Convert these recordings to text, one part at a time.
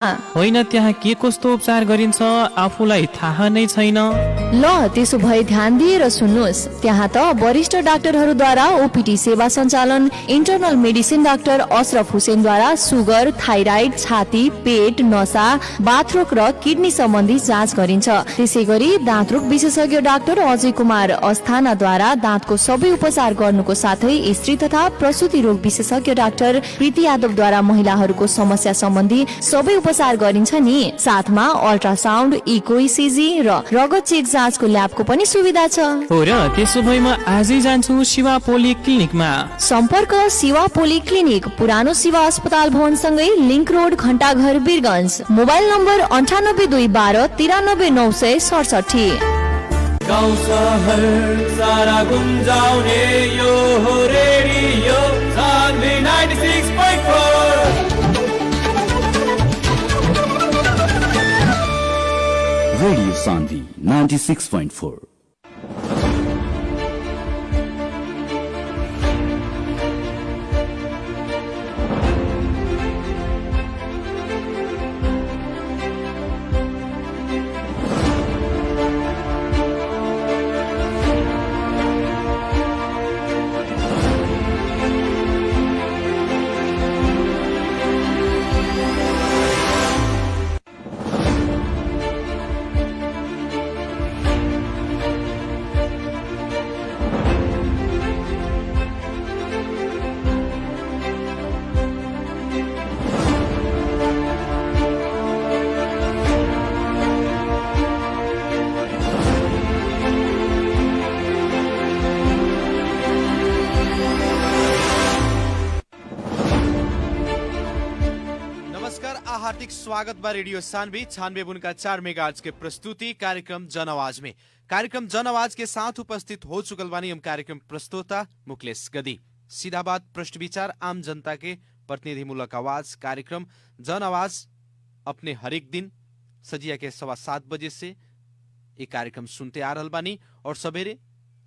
होइन, त्यहाँ के कस्तो उपचार गरिन्छ आफूलाई थाहा नै छैन। ल त्यसो भए ध्यान दिएर सुन्नुहोस्, त्यहाँ त वरिष्ठ डाक्टरहरूद्वारा ओपीडी सेवा सञ्चालन, इन्टरनल मेडिसिन डाक्टर अशरफ हुसेनद्वारा सुगर, थाइराइड, छाती, पेट, नसा, बाथरोग र किडनी सम्बन्धी जाँच गरिन्छ। त्यसै गरी दाँतरोग विशेषज्ञ डाक्टर अजय कुमार अस्थानाद्वारा दाँतको सबै उपचार गर्नुको साथै स्त्री तथा प्रसुति रोग विशेषज्ञ डाक्टर प्रीति यादवद्वारा महिलाहरूको समस्या सम्बन्धी सबै उपचार गरिन्छ नि। साथमा अल्ट्रासाउन्ड, इको, इसिजी र रगत चेक जाँचको ल्याबको पनि सुविधा छ। हो र, त्यसो भए म आजै जान्छु शिवा पोली क्लिनिकमा। सम्पर्क शिवा पोली क्लिनिक, पुरानो शिवा अस्पताल भवन सँगै link road, Ghantaghar, Birgunj. Mobile number 9821 93 967। गाउँ सहर सारा गुम्जाउने यो हो रेडियो सान्वी 96.4। Radio Sandhi 96.4। हार्दिक स्वागत बा रेडियो सान्वी 96.4 मेगाहर्ट्ज के प्रस्तुति कार्यक्रम जन आवाज में। कार्यक्रम जन आवाज के साथ उपस्थित हो चुकल बानी हम कार्यक्रम प्रस्तोता मुकलेश गदी। सीधा बात, प्रश्न विचार, आम जनता के प्रतिनिधिमूलक आवाज कार्यक्रम जन आवाज अपने हरेक दिन सजिया के 7:15 बजे से ये कार्यक्रम सुनते आ रहल बानी और सवेरे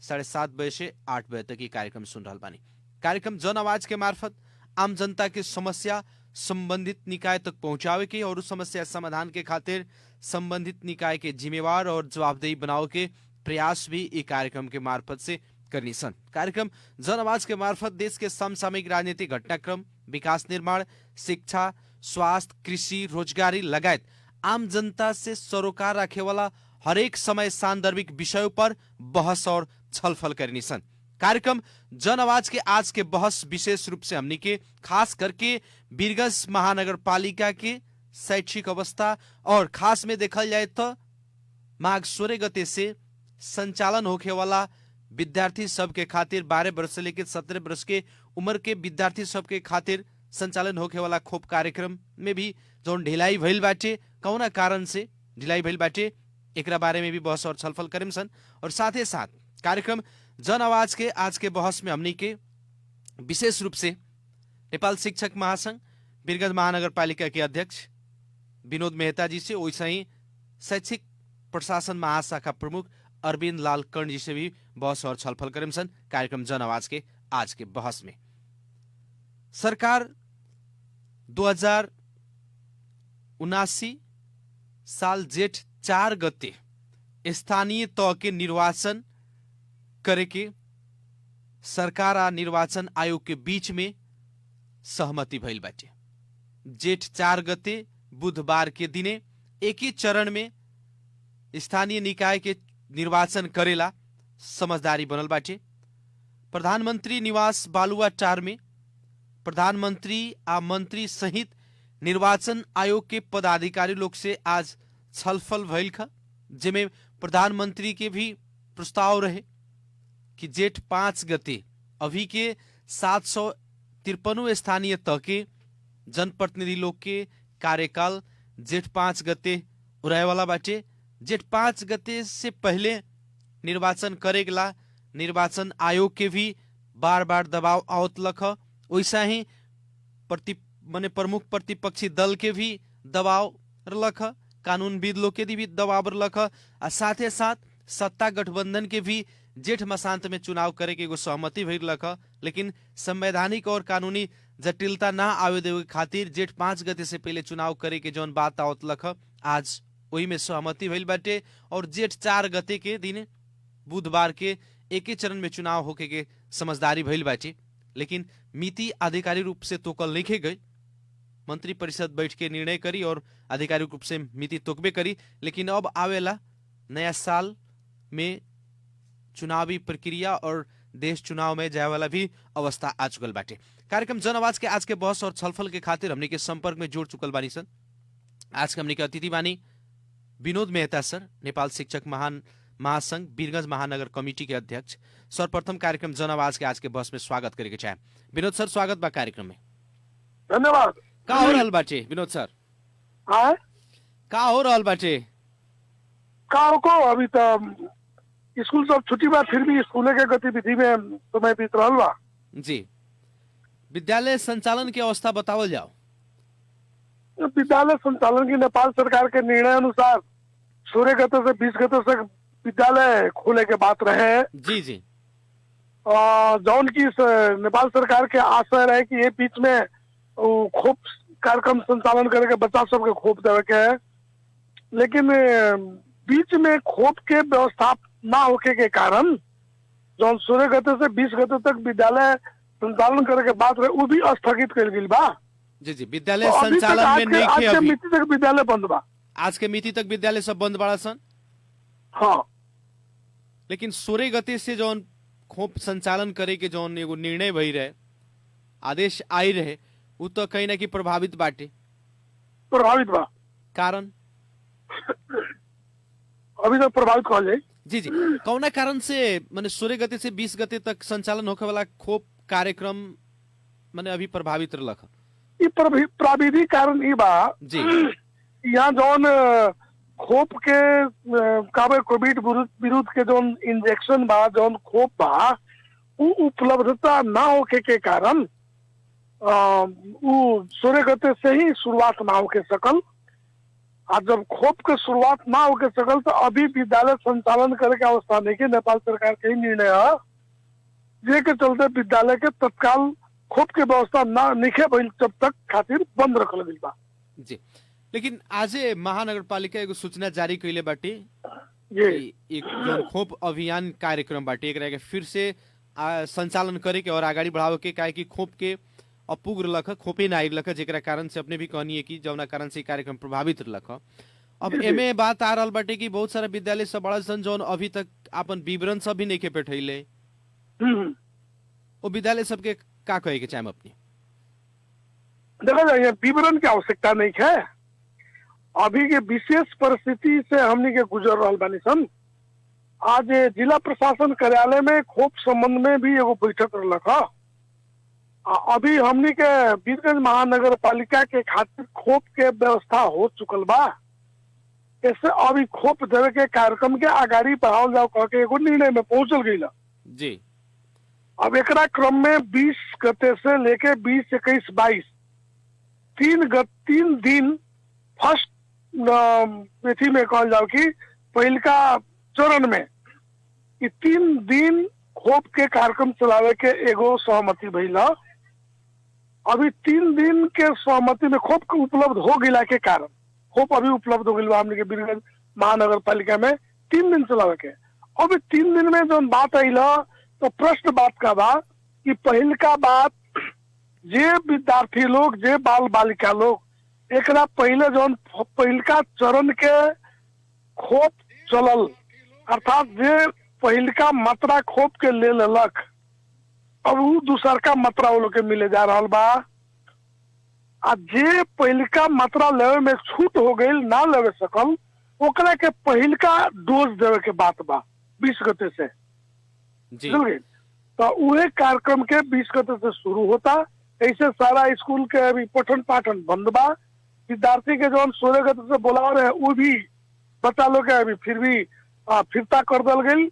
7:30 बजे से 8 बजे तक ये कार्यक्रम सुन रहल बानी। कार्यक्रम जन आवाज के मार्फत आम जनता के समस्या संबंधित निकाय तक पहुंचावे के और उस समस्या समाधान के खातिर संबंधित निकाय के जिम्मेवार और जवाबदेही बनाव के प्रयास भी इस कार्यक्रम के मार्फत से करनी सन। कार्यक्रम जन आवाज के मार्फत देश के समसामयिक राजनीतिक घटनाक्रम, विकास निर्माण, शिक्षा, स्वास्थ्य, कृषि, रोजगारी लगायत आम जनता से सरोकार रखे वाला हरेक समय सान्दर्भिक विषयों पर बहस और छलफल करनी सन। कार्यक्रम जन आवाज के आज के बहस विशेष रूप से हमनी के खास करके वीरगंज महानगर पालिका के शैक्षिक अवस्था और खास में देखल जाए तो माघ 16 गते से संचालन होखे वाला विद्यार्थी सब के खातिर 12 वर्ष से लेकर 17 वर्ष के उम्र के विद्यार्थी सब के खातिर संचालन होखे वाला खूब कार्यक्रम में भी जौन ढिलाई भइल बाटे, कौना कारण से ढिलाई भइल बाटे, एकरा बारे में भी बहस और छलफल करेम सन। और साथ ही साथ कार्यक्रम जन आवाज के आज के बहस में हमनी के विशेष रूप से नेपाल शिक्षक महासंघ वीरगंज महानगर पालिका के अध्यक्ष विनोद मेहता जी से, वैसे ही शैक्षिक प्रशासन महाशाखा प्रमुख अरविंद लाल कर्ण जी से भी बहस और छलफल करेम सन। कार्यक्रम जन आवाज के आज के बहस में सरकार 2079 साल जेठ 4 गते स्थानीय तह के निर्वाचन करे के सरकार आ निर्वाचन आयोग के बीच में सहमति भइल बाटे। जेठ 4 गते बुधवार के दिने एक ही चरण में स्थानीय निकाय के निर्वाचन करेला समझदारी बनल बाटे। प्रधानमंत्री निवास बालुवाटार में प्रधानमंत्री आ मंत्री सहित निर्वाचन आयोग के पदाधिकारी लोग से आज छलफल भइल ख, जेमे प्रधानमंत्री के भी प्रस्ताव रहे कि जेठ 5 गते अभी के 753 स्थानीय तह के जनप्रतिनिधि लोग के कार्यकाल जेठ 5 गते उड़ाए वाला बाटे। जेठ 5 गते से पहले निर्वाचन करेला निर्वाचन आयोग के भी बार बार दबाव आवत लख, वैसा ही प्रमुख प्रतिपक्षी दल के भी दबाव रख, कानूनविद लोग के भी दबाव रख, साथ ही साथ सत्ता गठबंधन के भी जेठ मसांत में चुनाव करे के एगो सहमति भइल रख। लेकिन संवैधानिक और कानूनी जटिलता ना आवे देवे खातिर जेठ 5 गते से पहले चुनाव करे के जौन बात आवत लख आज वही में सहमति भइल बाटे और जेठ 4 गते के दिन बुधवार के एक ही चरण में चुनाव होके के समझदारी भइल बाटे। लेकिन मिति आधिकारिक रूप से तोकल नहीं गई। मंत्री परिषद बैठ के निर्णय करी और आधिकारिक रूप से मिति तोकबे करी। लेकिन अब आवेला नया साल में चुनावी प्रक्रिया और देश चुनाव में जाए वाला भी अवस्था आ चुकल बाटे। कार्यक्रम जन आवाज के आज के बहस और छलफल के खातिर हमने के संपर्क में जुड़ चुकल बानी सन। आज के हमने के अतिथि बानी विनोद मेहता सर, नेपाल शिक्षक महासंघ वीरगंज महानगर कमिटी के अध्यक्ष। सर्वप्रथम कार्यक्रम जन आवाज के आज के बहस में स्वागत करे के चाहे। विनोद सर, स्वागत बा कार्यक्रम में। धन्यवाद। का हो रहल बाटे विनोद सर? का हो रहल बाटे? का को अभी तो स्कूल सब छुट्टी बा, फिर भी स्कूल के गतिविधि में समय बीत रहल बा। जी, विद्यालय संचालन की अवस्था बतावल जाओ। विद्यालय संचालन की नेपाल सरकार के निर्णय अनुसार 16 गते से 20 गते तक विद्यालय खोले के बात रहे। जी जी। जौन की नेपाल सरकार के आशय रहे कि ये बीच में खूब कार्यक्रम संचालन करके बच्चा सबके खोप देवे के है, लेकिन बीच में खोप के व्यवस्था ना होके के कारण जौन 16 गते से 20 गते तक विद्यालय संचालन करे के बात रहे वो भी स्थगित कर गई बा। जी जी, विद्यालय संचालन में नहीं आज के मिति तक विद्यालय बंद बा। आज के मिति तक विद्यालय सब बंद बड़ा सन। हाँ, लेकिन 16 गते से जौन खोप संचालन करे के जौन एगो निर्णय भई रहे, आदेश आई रहे, वो तो कहीं ना कहीं प्रभावित बाटे। प्रभावित बा कारण अभी तक प्रभावित कहल जाए। जी जी, कौना कारण से माने 16 गते से 20 गते तक संचालन होके वाला खोप कार्यक्रम माने अभी प्रभावित रहलक? ई प्राविधिक कारण ई बा जी, यहाँ जौन खोप के काबे कोविड विरुद्ध के जौन इंजेक्शन बा, जौन खोप बा, वो उपलब्धता ना होके के कारण वो 16 गते से ही शुरुआत ना होके सकल। आज जब खोप के शुरुआत ना होके सकल तो अभी विद्यालय संचालन करे के अवस्था नहीं के नेपाल सरकार के ही निर्णय है, जे के चलते विद्यालय के तत्काल खोप के व्यवस्था ना निखे भइल जब तक खातिर बंद रखल गइल बा। जी, लेकिन आज महानगर पालिका एगो सूचना जारी कैले बाटे जी, एक जौन खोप अभियान कार्यक्रम बाटे एकरा के फिर से संचालन करे के और आगाड़ी बढ़ावे के, काहे कि खोप के अपुग रहलक, खोपे ना आइलक, जेकरा कारण से अपने भी कहनी है कि जौना कारण से कार्यक्रम प्रभावित रहलक। अब एमे बात आ रहल बाटे कि बहुत सारा विद्यालय सब बड़ा सन जौन अभी तक अपन विवरण सब भी नहीं के पेठैले। वो विद्यालय सबके का कहे के चाहे अपनी? देखा जाए विवरण की आवश्यकता नहीं है। अभी के विशेष परिस्थिति से हमनी के गुजर रहल बानी सन। आज जिला प्रशासन कार्यालय में खोप संबंध में भी एगो बैठक रहलक है। अभी हमनी के वीरगंज महानगर पालिका के खातिर खोप के व्यवस्था हो चुकल बा। ऐसे अभी खोप देवे के कार्यक्रम के आगाड़ी बढ़ावल जाओ कह के एगो निर्णय में पहुंचल गई जी। अब एकरा क्रम में 20 गते से लेके 20, 21, 22 तीन दिन फर्स्ट मेथी में कहल जाओ कि पहिलका चरण में 3 दिन खोप के कार्यक्रम चलावे के एगो सहमति भइल। अभी 3 दिन के सहमति में खोप के उपलब्ध हो गया के कारण खोप अभी उपलब्ध हो गया हमने के वीरगंज महानगर पालिका में 3 दिन चलावे के। अभी 3 दिन में जो बात आई तो प्रश्न बात का बा कि पहिल का बात जे विद्यार्थी लोग, जे बाल बालिका लोग एकरा पहले जो पहिलका चरण के खोप चलल, अर्थात जे पहिलका मात्रा खोप के ले लेलक, अब वो दूसर का मात्रा वो लोग के मिले जा रहा बा। आ जे पहिलका मात्रा लेवे में छूट हो गई, ना लेवे सकल, ओकरा के पहिलका डोज देवे के बात बा 20 गते से। तो उहे कार्यक्रम के 20 गते से शुरू होता। ऐसे सारा स्कूल के अभी पठन पाठन बंद बा। विद्यार्थी के जो 16 गते से बोला रहे वो भी बच्चा लोग के अभी फिर भी फिरता कर दल गई।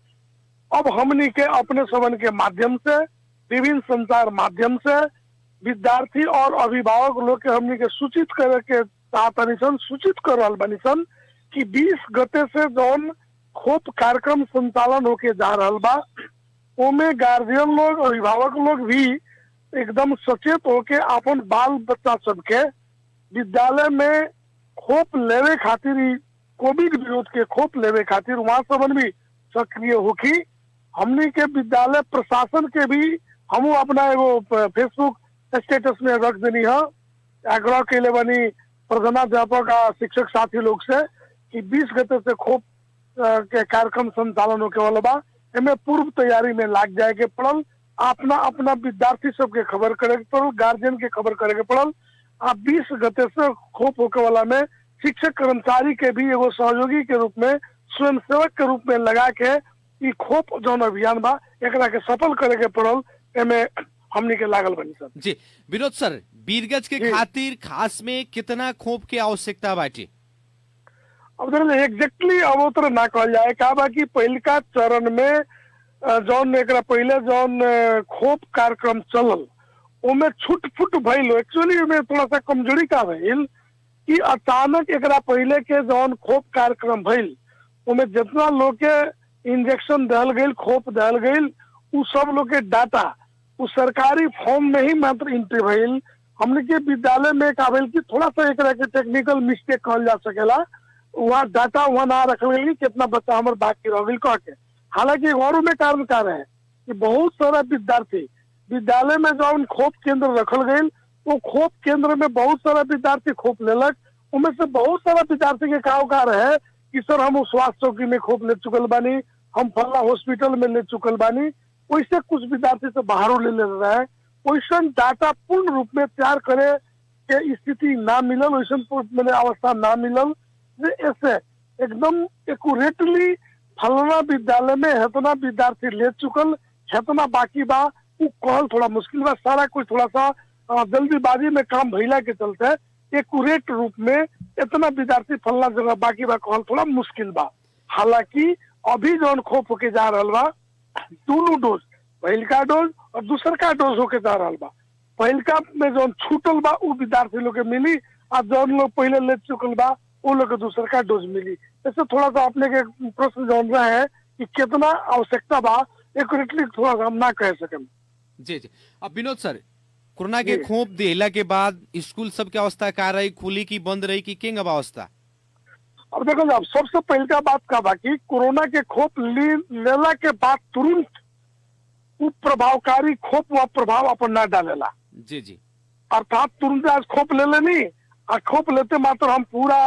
अब हमनी के अपने सबन के माध्यम से, विभिन्न संचार माध्यम से विद्यार्थी और अभिभावक लोग के हमनी के सूचित करे के चाहतनी सन, सूचित कर रहल बनी सन कि 20 गते से जौन खोप कार्यक्रम संचालन होके जा रहल बा, ओमे गार्जियन लोग, अभिभावक लोग भी एकदम सचेत होके अपन बाल बच्चा सबके विद्यालय में खोप लेवे खातिर ही कोविड विरोध के खोप लेवे खातिर वहां सबन भी सक्रिय होकी। हमनी के विद्यालय प्रशासन के भी हम अपना एगो फेसबुक स्टेटस में रख देनी है, आग्रह के लिए बनी प्रधानाध्यापक आ शिक्षक साथी लोग से कि 20 गते से खोप के कार्यक्रम संचालन होके वाला बा। एमे पूर्व तैयारी में लाग जाए के पड़ल, अपना अपना विद्यार्थी सबके खबर करे के पड़ल, गार्जियन के खबर करे के पड़ल। आप 20 गते से खोप होके वाला में शिक्षक कर्मचारी के भी एगो सहयोगी के रूप में, स्वयंसेवक के रूप में लगा के ई खोप जौन अभियान बा एकरा के सफल करे के पड़ल। एमे हमनी के लागल बनी सर। जी विनोद सर, बीरगंज के खातिर खास में कितना खोप की आवश्यकता बाटे? अब एग्जैक्टली अब उतर ना कहल जाए का बाकी पहिलका चरण में जौन एकरा पहले जौन खोप कार्यक्रम चलल ओमे छूट फूट भइल। एक्चुअली में थोड़ा सा कमजोरी का भइल कि अचानक एकरा पहले के जौन खोप कार्यक्रम भइल ओमे जितना लोग के इंजेक्शन दहल गई, खोप दहल गई, उ सब लोग के डाटा उस सरकारी फॉर्म में ही मात्र एंट्री भइल। हमने के विद्यालय में का भइल कि थोड़ा सा एकरा के टेक्निकल मिस्टेक कहल जा सकेला, वहाँ डाटा वहाँ ना रखल गई कितना बच्चा हमारे बाकी रह गई कह के। हालांकि और में कारण का रहे कि बहुत सारा विद्यार्थी विद्यालय में जौन खोप केंद्र रखल गई वो खोप केंद्र में बहुत सारा विद्यार्थी खोप लेलक। उनमें से बहुत सारा विद्यार्थी के का रहे कि सर हम स्वास्थ्य चौकी में खोप ले चुकल बानी, हम फला हॉस्पिटल में ले चुकल बानी, वैसे कुछ विद्यार्थी से बाहरों ले रहे हैं। वैसा डाटा पूर्ण रूप में तैयार करे के स्थिति ना मिलल, वैसा अवस्था ना मिलल। ऐसे एकदम एक्यूरेटली फलना विद्यालय में हेतना विद्यार्थी ले चुकल, हेतना बाकी बा उ कहल थोड़ा मुश्किल बा। सारा कुछ थोड़ा सा जल्दीबाजी में काम भइला के चलते एक्यूरेट रूप में इतना विद्यार्थी फलना जगह बाकी बा कहल थोड़ा मुश्किल बा। हालांकि अभी जौन खोप होके जा रहा बा दोनों डोज, पहलका डोज और दूसरका डोज होके जा रहा बा। पहलका में जौन छूटल बा उ विद्यार्थी लोग के मिली और जौन लोग पहले ले चुकल बा वो लोग के दूसरका डोज मिली। ऐसे थोड़ा सा अपने के प्रश्न जौन रहा है कि कितना आवश्यकता बा एक्यूरेटली थोड़ा सा हम ना कह सकें। जी जी। अब विनोद सर, कोरोना के खोप देला के बाद स्कूल सब के अवस्था का रही, खुली की बंद रही की केंग अवस्था? अब देखो अब सबसे पहले का बात का बाकी कोरोना के खोप लेला के बाद तुरंत प्रभावकारी खोप व प्रभाव अपन ना डालेला। जी जी। अर्थात तुरंत आज खोप ले लेनी और खोप लेते मात्र हम पूरा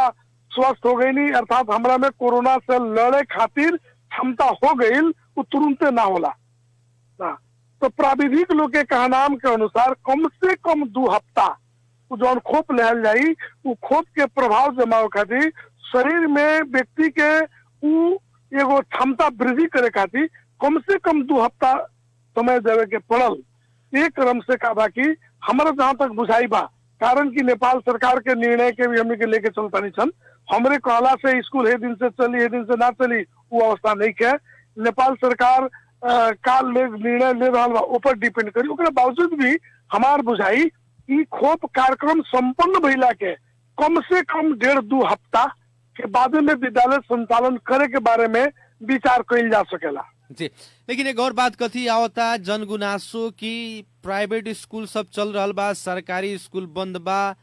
स्वस्थ हो गई नहीं, अर्थात हमरा में कोरोना से लड़े खातिर क्षमता हो गई, वो तुरंत ना होला ना। तो प्राविधिक लोग के कहनाम के अनुसार कम से कम 2 हफ्ता जो खोप लहल जाई वो खोप के प्रभाव जमाव खातिर शरीर में व्यक्ति के एगो क्षमता वृद्धि करे खातिर कम से कम 2 हफ्ता समय देवे के पड़ल। एक क्रम से का बाकी हमारा जहाँ तक बुझाई बा, कारण कि नेपाल सरकार के निर्णय के भी हमने के लेके चलता नहीं छन। हमरे कहला से स्कूल हे दिन से चली हे दिन से ना चली वो अवस्था नहीं है। नेपाल सरकार का निर्णय ले रहा ऊपर डिपेंड करी। ओकरा बावजूद भी हमार बुझाई कि खोप कार्यक्रम संपन्न भइला के कम से कम 1.5-2 हफ्ता के बाद में विद्यालय संचालन करे के बारे में विचार कइल जा सकेला। जी, लेकिन एक और बात कथी आवता जनगुनासो की प्राइवेट स्कूल सब चल रहा बा, सरकारी स्कूल बंद बा।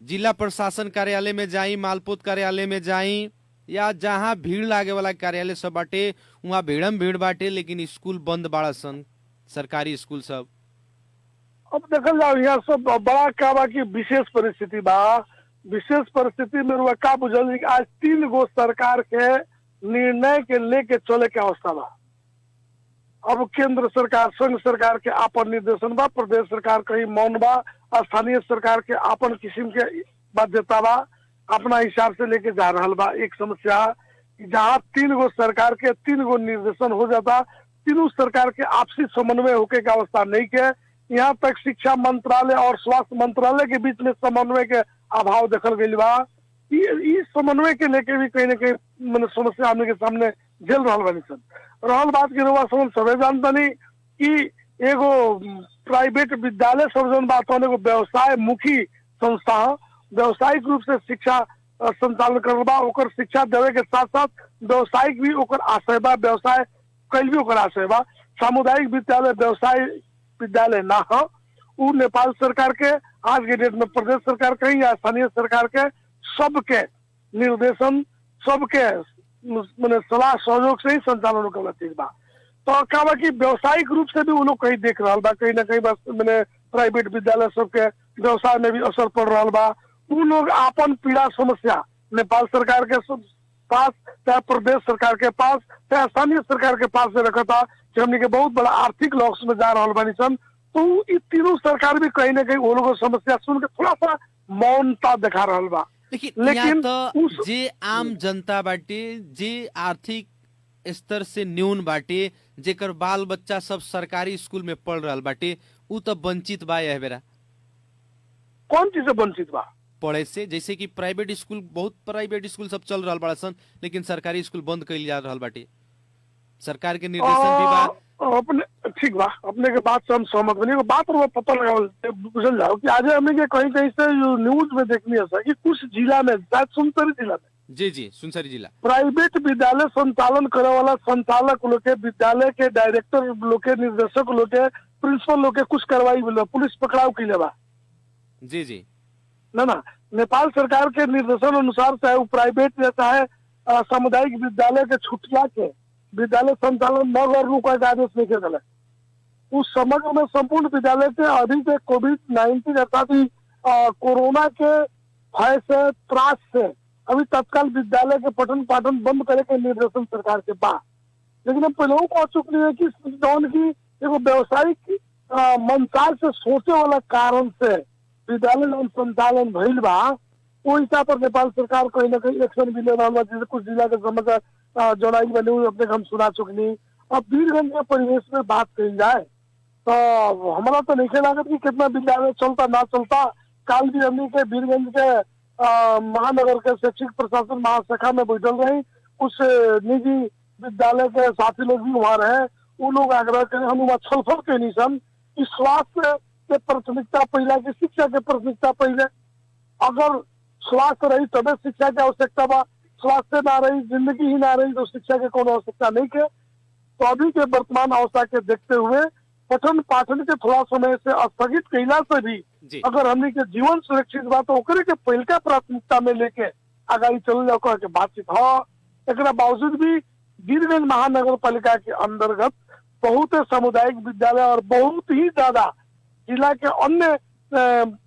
जिला प्रशासन कार्यालय में जाई, मालपोत कार्यालय में जाई या जहाँ भीड़ लागे वाला कार्यालय सब बाटे वहाँ भीड़म भीड़ बाटे, लेकिन स्कूल बंद बाड़ा सन सरकारी स्कूल सब। अब देखल जाओ यहाँ सब बड़ा का बा की विशेष परिस्थिति बा। विशेष परिस्थिति में रुआ का बुझल आज 3 गो सरकार के निर्णय के लेके चले के अवस्था बा। अब केंद्र सरकार संघ सरकार के आपन निर्देशन बा, प्रदेश सरकार कहीं मौन बा, स्थानीय सरकार के आपन किस्म के बाध्यता बा, अपना हिसाब से लेके जा रहा बा। एक समस्या जहाँ 3 गो सरकार के 3 गो निर्देशन हो जाता, तीनों सरकार के आपसी समन्वय होके के अवस्था नहीं के। यहाँ तक शिक्षा मंत्रालय और स्वास्थ्य मंत्रालय के बीच में समन्वय के अभाव देखल गई बा। इस समन्वय के लेके भी कहीं न कहीं समस्या हमने के सामने झेल रहा बनी सन। रहल बात के रुआ समझ सभी जानता नहीं कि एगो प्राइवेट विद्यालय सब जन बात एगो व्यवसाय मुखी संस्था व्यवसायिक रूप से शिक्षा संचालन कर बा। ओकर शिक्षा देवे के साथ साथ व्यवसायिक भी ओकर आशय बा, व्यवसाय कैल भी ओकर आशय बा। सामुदायिक विद्यालय व्यवसाय विद्यालय ना हो, वो नेपाल सरकार के आज के डेट में प्रदेश सरकार के या स्थानीय सरकार के सबके निर्देशन, सबके मैंने सलाह सहयोग से ही संचालन करना चीज बा। तो का बा कि व्यवसायिक रूप से भी वो लोग कहीं देख रहा बा, कहीं ना कहीं बस मैंने प्राइवेट विद्यालय सबके व्यवसाय में भी असर पड़ रहा बा। वो लोग अपन पीड़ा समस्या नेपाल सरकार के पास, चाहे प्रदेश सरकार के पास, चाहे स्थानीय सरकार के पास से रखा था कि हमने के बहुत बड़ा आर्थिक लॉस में जा रहा बानी सन। तो ये तीनों सरकार भी कहीं ना कहीं वो लोगों समस्या सुन के थोड़ा सा मौनता दिखा रहा बा। लेकिन तो जे आम जनता बाटे, जे आर्थिक स्तर से न्यून बाटे, जेकर बाल बच्चा सब सरकारी स्कूल में पढ़ रहा बाटे, उ तो वंचित बा। यह बेरा कौन चीज से वंचित बा? पढ़े से, जैसे कि प्राइवेट स्कूल, बहुत प्राइवेट स्कूल सब चल रहा बड़ा सन, लेकिन सरकारी स्कूल बंद कइल जा रहा बाटे। सरकार के निर्देशन भी बा। अपने ठीक बा, अपने के बात से हम सहमत बनी। बात और पता लगावल बुझल जाओ कि आज हमने के कहीं कहीं से न्यूज में देखनी है कि कुछ जिला में, शायद सुनसरी जिला में, जी सुनसरी जिला, प्राइवेट विद्यालय संचालन करे वाला संचालक लोग के, विद्यालय के डायरेक्टर लोग के, निर्देशक लोग के, प्रिंसिपल लोग के कुछ कार्रवाई मिले, पुलिस पकड़ाव की बा। जी ना नेपाल सरकार के निर्देशन अनुसार चाहे वो प्राइवेट या चाहे सामुदायिक विद्यालय के छुटिया के विद्यालय संचालन न करने का आदेश नहीं किया। उस समग्र में संपूर्ण विद्यालय के अभी के कोविड-19 अर्थात कोरोना के भय से, त्रास से अभी तत्काल विद्यालय के पठन पाठन बंद करे के निर्देशन सरकार के बाद। लेकिन हम पहले कह चुके हैं कि जौन की एगो व्यवसायिक मंशाल से सोचे वाला कारण से विद्यालय संचालन भइल बा, वो हिसाब पर नेपाल सरकार कहीं ना कहीं एक्शन भी ले रहा बा। जैसे कुछ जिला के समाचार जनाई बने हुए अपने हम सुना चुकनी। अब वीरगंज के परिवेश में बात कही जाए तो हमारा तो नहीं लागत कि कितना विद्यालय चलता ना चलता। काल भी हमने के वीरगंज के महानगर के शैक्षिक प्रशासन महाशाखा में बैठल रही, कुछ निजी विद्यालय के साथी लोग भी वहाँ रहे। वो लोग आग्रह करें, हम वहाँ छलफल के नहीं सन कि स्वास्थ्य के प्राथमिकता पहले की शिक्षा के प्राथमिकता पहले। अगर स्वास्थ्य रही तबे शिक्षा की आवश्यकता बा, स्वास्थ्य ना रही, जिंदगी ही ना रही तो शिक्षा की कोई आवश्यकता नहीं के। तो अभी के वर्तमान अवस्था के देखते हुए पठन पाठन के थोड़ा समय से स्थगित कैला से भी अगर हमने के जीवन सुरक्षित बा तो ओकरे के पहलका प्राथमिकता में लेके आगे चल जाओ कह के बातचीत। हाँ, एक बावजूद भी वीरगंज महानगर पालिका के अंतर्गत बहुत सामुदायिक विद्यालय और बहुत ही ज्यादा जिला के अन्य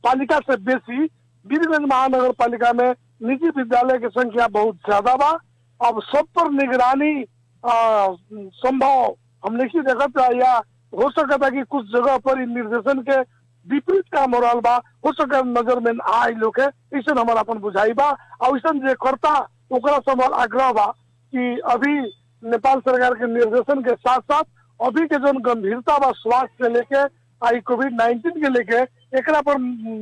पालिका से बेसी वीरगंज महानगर पालिका में निजी विद्यालय की संख्या बहुत ज्यादा बा। अब सब पर निगरानी संभव हम नहीं देखा, या हो सकता कि कुछ जगह पर इन निर्देशन के विपरीत काम हो रहा बा, हो सके नजर में आई लोग ऐसा हमारा अपन बुझाई बा। और ऐसा जे करता ओकरा से हमारा आग्रह बा कि अभी नेपाल सरकार के निर्देशन के साथ साथ अभी के जो गंभीरता बा स्वास्थ्य से लेके आई कोविड-19 के लेके एक पर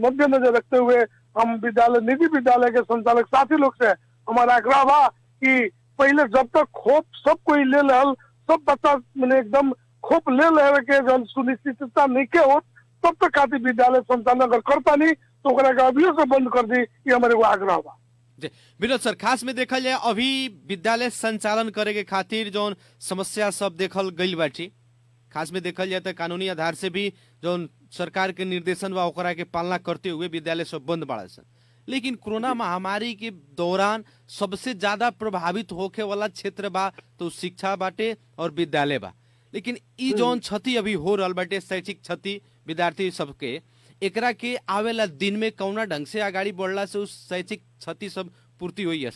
मद्देनजर रखते हुए हम विद्यालय, निजी विद्यालय के संचालक साथी लोग से हमारा आग्रह बा कि पहले जब तक खोप सब कोई ले लल, सब बच्चा मैंने एकदम खोप ले ले के जब सुनिश्चितता नहीं के हो तब तक खातिर विद्यालय संचालन अगर करता नहीं तो अभी से बंद कर दी, ये हमारे को आग्रह बा। जी विनोद सर, खास में देखल जाए अभी विद्यालय संचालन करे के खातिर जो समस्या सब देखल गई बाटी, खास में देखल जाए तो कानूनी आधार से भी जो सरकार के निर्देशन बा ओकरा के पालना करते हुए विद्यालय सब बंद बाड़ा सन। लेकिन कोरोना महामारी के दौरान सबसे ज्यादा प्रभावित होके वाला क्षेत्र बा तो शिक्षा बाटे और विद्यालय बा। लेकिन ई जौन क्षति अभी हो रहा बाटे, शैक्षिक क्षति विद्यार्थी सबके, एकरा के आवेला दिन में कौना ढंग से आगाड़ी बढ़ला से उस शैक्षिक क्षति सब पूर्ति हुई है?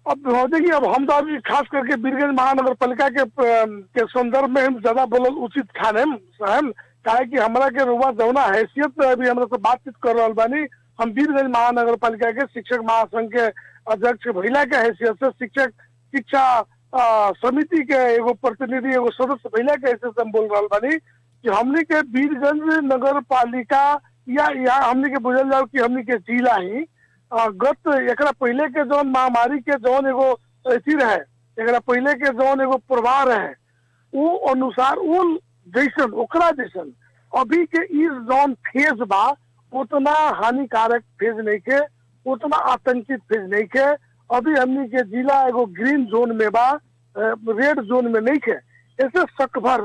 अब देखिए, अब हम तो अभी खास करके वीरगंज महानगर पालिका के संदर्भ में हम ज्यादा बोलल उचित खाने काहे कि हमरा के रुआ जौना हैसियत अभी हमरा से बातचीत कर रहा बानी, हम वीरगंज महानगर पालिका के शिक्षक महासंघ के अध्यक्ष भैला के हैसियत से शिक्षा समिति के एगो प्रतिनिधि, एगो सदस्य भैला के हैसियत से हम बोल रहा बानी कि हमने के वीरगंज नगर पालिका या हमने के बुझल जाओ कि हमने के जिला ही गत एकरा पहले के जौन महामारी के जौन एगो अथी रहे, एकरा पहले के जौन एगो प्रवाह रहे, वो अनुसार वो जैसन ओकरा जैसन अभी के इस जौन फेज बा उतना हानिकारक फेज नहीं के, उतना आतंकित फेज नहीं के। अभी हमने के जिला एगो ग्रीन जोन में बा, रेड जोन में नहीं के। ऐसे सकभर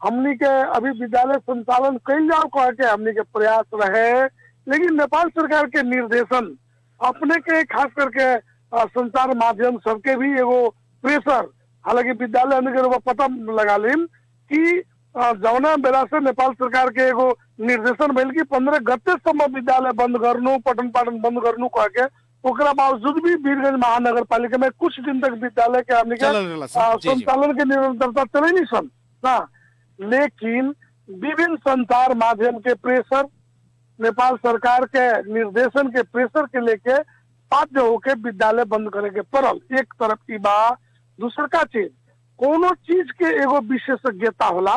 हमनी के अभी विद्यालय संचालन कई जाओ कह के हमनी के प्रयास रहे, लेकिन नेपाल सरकार के निर्देशन अपने के खास करके संचार माध्यम सबके भी एगो प्रेशर, हालांकि विद्यालय हमनी के पता लगा लीम कि जौना बेला से नेपाल सरकार के एगो निर्देशन भेल कि 15 गते सम्म विद्यालय बंद गर्नु, पठन पाठन बंद गर्नु कह के, ओकरा बावजूद भी वीरगंज महानगर पालिका में कुछ दिन तक विद्यालय के हमनी के संचालन के निरंतरता चले नहीं सन ना। लेकिन विभिन्न संचार माध्यम के प्रेशर, नेपाल सरकार के निर्देशन के प्रेशर के लेके बाध्य होके विद्यालय बंद करे के पड़ल। एक तरफ की बात, दूसर का चीज कोनो चीज के एगो विशेषज्ञता होला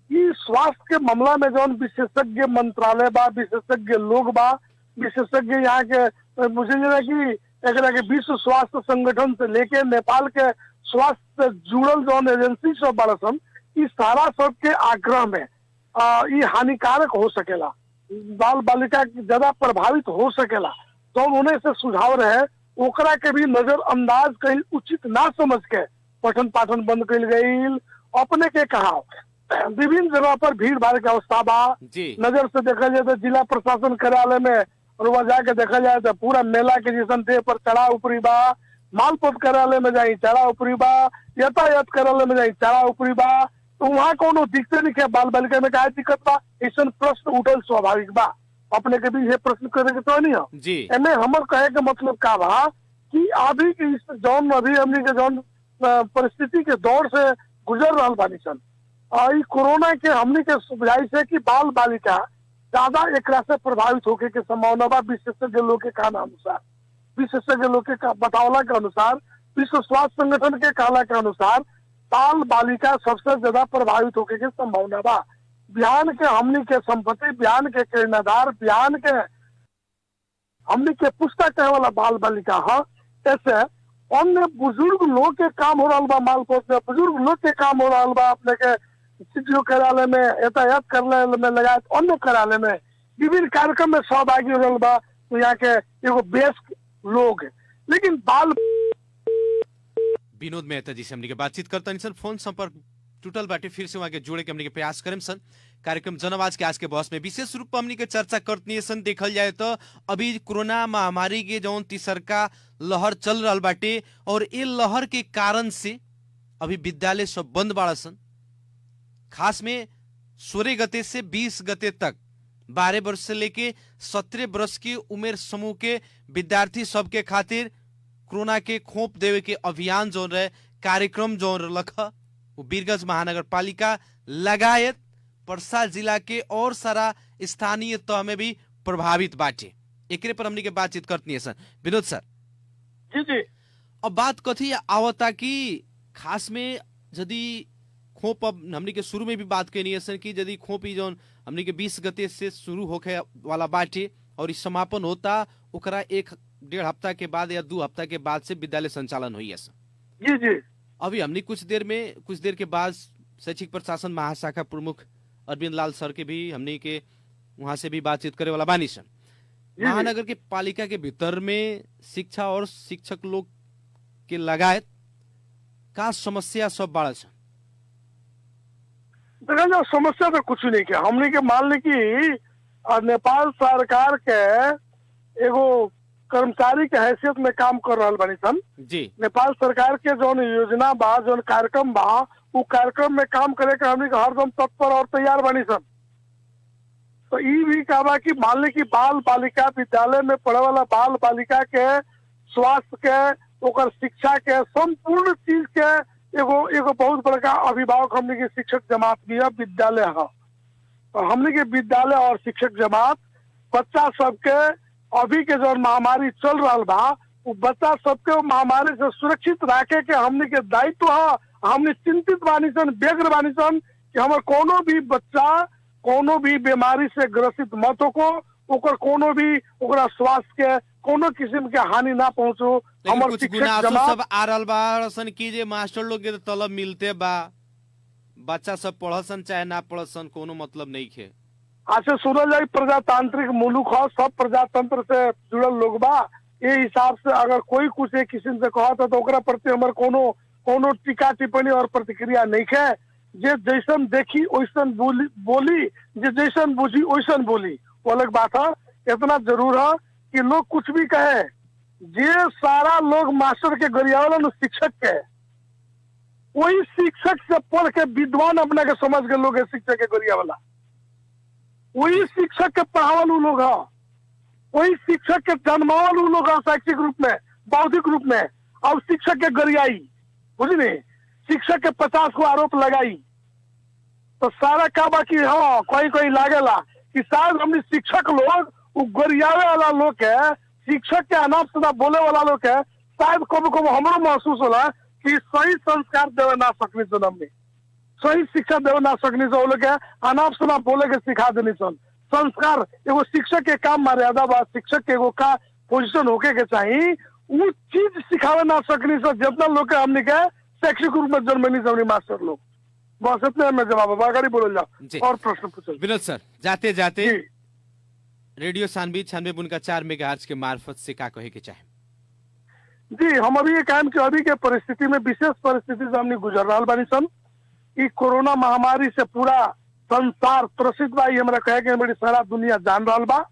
कि स्वास्थ्य के मामला में जौन विशेषज्ञ मंत्रालय बा, विशेषज्ञ लोग बा, विशेषज्ञ यहाँ के मुझे कि एकरा के विश्व स्वास्थ्य संगठन से लेके नेपाल के स्वास्थ्य से जुड़ल जौन एजेंसी सब बड़ा सन, इस सारा सब के आग्रह में ये हानिकारक हो सकेला, बाल बालिका ज्यादा प्रभावित हो सकेला, तो उन्हें से सुझाव रहे ओकरा के भी नजरअंदाज कहीं उचित ना समझ के पठन पाठन बंद कल गई। अपने के कहा विभिन्न जगह पर भीड़ भाड़ के अवस्था बा, नजर से देखा जाए तो जिला प्रशासन कार्यालय में और वह जाके देखा जाए तो पूरा मेला के जैसन देह पर चढ़ा ऊपरी बा, मालपोत कार्यालय में जाई चढ़ा ऊपरी बा, यातायात कार्यालय में जाई चढ़ा ऊपरी बा, तो वहाँ कोनो दिक्कत नहीं है। बाल बालिका में क्या दिक्कत बा, ऐसा प्रश्न उठल स्वाभाविक बा। अपने के भी ये प्रश्न करे के तो नहीं है। एमे हमर कहे के मतलब का बा कि अभी के इस जौन अभी हमने के जौन परिस्थिति के दौर से गुजर रहा बानी सन, कोरोना के हमने के सुझाई से कि बाल बालिका ज्यादा एक से प्रभावित होके के संभावना बा। विशेषज्ञ लोग के कहना अनुसार, विशेषज्ञ लोग के बतावला के अनुसार, विश्व स्वास्थ्य संगठन के कहला के अनुसार बाल बालिका सबसे ज्यादा प्रभावित होके के संभावना बा। बिहान के हमनी के संपत्ति, बिहान के किरणाधार, बिहान के हमनी के पुस्तक कहे वाला बाल बालिका है। ऐसे अन्य बुजुर्ग लोग के काम हो रहा बा, मालपोत में बुजुर्ग लोग के काम हो रहा बा, अपने के सीडीओ कार्यालय में, यातायात कार्यालय में लगाए अन्य कार्यालय में विभिन्न कार्यक्रम में सहभागी हो रहा बा, तो यहाँ के एगो वयस्क लोग। लेकिन बाल विनोद मेहता जी से हमने के बातचीत करता नहीं सन, फोन संपर्क टूटल बाटे, फिर से वहाँ के जोड़े के हमने के प्रयास करें सन। कार्यक्रम जनआवाज के आज के बहस में विशेष रूप में हमने के चर्चा करती सन। देखल जाए तो अभी कोरोना महामारी के जौन तीसरका लहर चल रहा बाटे और ये लहर के कारण से अभी विद्यालय सब बंद बाड़ा सन। खास में 16 गते से 20 गते तक 12 वर्ष से लेके 17 वर्ष की उम्र समूह के विद्यार्थी सबके खातिर कोरोना के खोप देवे के अभियान जो रहे, कार्यक्रम जो रखा वो वीरगंज महानगर पालिका लगायत पर्सा जिला के और सारा स्थानीय तह में भी प्रभावित बाटे। एकरे पर हमने के बातचीत करती है सर। विनोद सर जी जी, अब बात कथी आवता कि खास में यदि खोप, अब हमने के शुरू में भी बात करनी है सर कि यदि खोप ही जौन हमने के 20 गते से शुरू होके वाला बाटे और इस समापन होता ओकरा 1-1.5 हफ्ता के बाद या 2 हफ्ता के बाद से विद्यालय संचालन हुई है सर। जी जी, अभी हमने कुछ देर के बाद शैक्षिक प्रशासन महाशाखा प्रमुख अरविंद लाल सर के भी हमने के वहां से भी बातचीत करे वाला बानी सन। महानगर के पालिका के भीतर में शिक्षा और शिक्षक लोग के लगायत का समस्या सब बड़ा सन। देखा जाए समस्या तो कुछ नहीं किया हमने के, मान ली कि नेपाल सरकार के एगो कर्मचारी के हैसियत में काम कर रहा बानी सन जी। नेपाल सरकार के जौन योजना बा, जौन कार्यक्रम बा, वो कार्यक्रम में काम करे के हमने हरदम तत्पर और तैयार बानी सन। तो ये भी कहा कि मान ली कि बाल बालिका विद्यालय में पढ़े वाला बाल बालिका के स्वास्थ्य के, ओकर शिक्षा के, संपूर्ण चीज के एगो बहुत बड़का अभिभावक हमने के शिक्षक जमात भी है, विद्यालय है। तो हमने के विद्यालय और शिक्षक जमात बच्चा सबके अभी के जो महामारी चल रहा बा, वो बच्चा सबके महामारी से सुरक्षित रखे के हमने के दायित्व है। हमने चिंतित बानी सन, व्यग्र बानी सन कि हमारे कोनो भी बच्चा कोनो भी बीमारी से ग्रसित मत हो, ओकर कोनो भी ओकरा स्वास्थ्य के कोनो किस्म के हानि ना पहुंचो। हमारे कुछ गुनासो सब आ रहल बा सन कि जे मास्टर लोग के तलब मिलते बा, बच्चा सब पढ़सन चाहे ना पढ़सन कोनो मतलब नहीं है। अच्छा सुनल जाए प्रजातांत्रिक मुल्क है, सब प्रजातंत्र से जुड़ल लोग बा, ये हिसाब से अगर कोई कुछ एक किस्म से कहता तो ओकरा प्रति हमारे कोनो टीका टिप्पणी और प्रतिक्रिया नहीं है। जे जैसन देखी वैसन बोली, जे जैसन बुझी वैसन बोली, वो अलग बात है। इतना जरूर है कि लोग कुछ भी कहे, जे सारा लोग मास्टर के गरियावला न शिक्षक के, वही शिक्षक से पढ़ के विद्वान अपना के समझ के लोग है शिक्षक के गरियावला, वही शिक्षक के पढ़ावल उ लोग है, वही शिक्षक के जन्मावल उ लोग है शैक्षिक रूप में, बौद्धिक रूप में। और शिक्षक के गरियाई, बुझी नहीं, शिक्षक के 50 को आरोप लगाई, तो सारा का बाकी हाँ कोई लागेला कि शायद हमने शिक्षक लोग वो गरियावे वाला लोग है, शिक्षक के अनाप शनाप बोले वाला लोग है, शायद कब कब हमरो महसूस होला कि सही संस्कार देवे ना सकनी सन, हमने सही शिक्षा देवे ना सकनी सन, वो लोग है अनाप शनाप बोले के सिखा देनी सन। संस्कार एगो शिक्षक के काम मर्यादा बा, शिक्षक के एगो का पोजिशन होके के चाहिए, वो चीज सिखावे ना सकनी सन जितना लोग के हमने के शैक्षिक रूप में जन्मनी सबनी मास्टर लोग। बस इतने में जवाब है, आगे बोल जाओ और प्रश्न पूछो। विनोद सर, जाते जाते जी। रेडियो सानवी 96.4 मेगाहर्ट्ज के मार्फत से का कहे के चाहे? जी, हम अभी ये काम कि अभी के परिस्थिति में, विशेष परिस्थिति से हमने गुजर रहा बानी सन। ई कोरोना महामारी से पूरा संसार त्रसित बा, ये हमरा कहे के बड़ी सारा दुनिया जान रहा बा।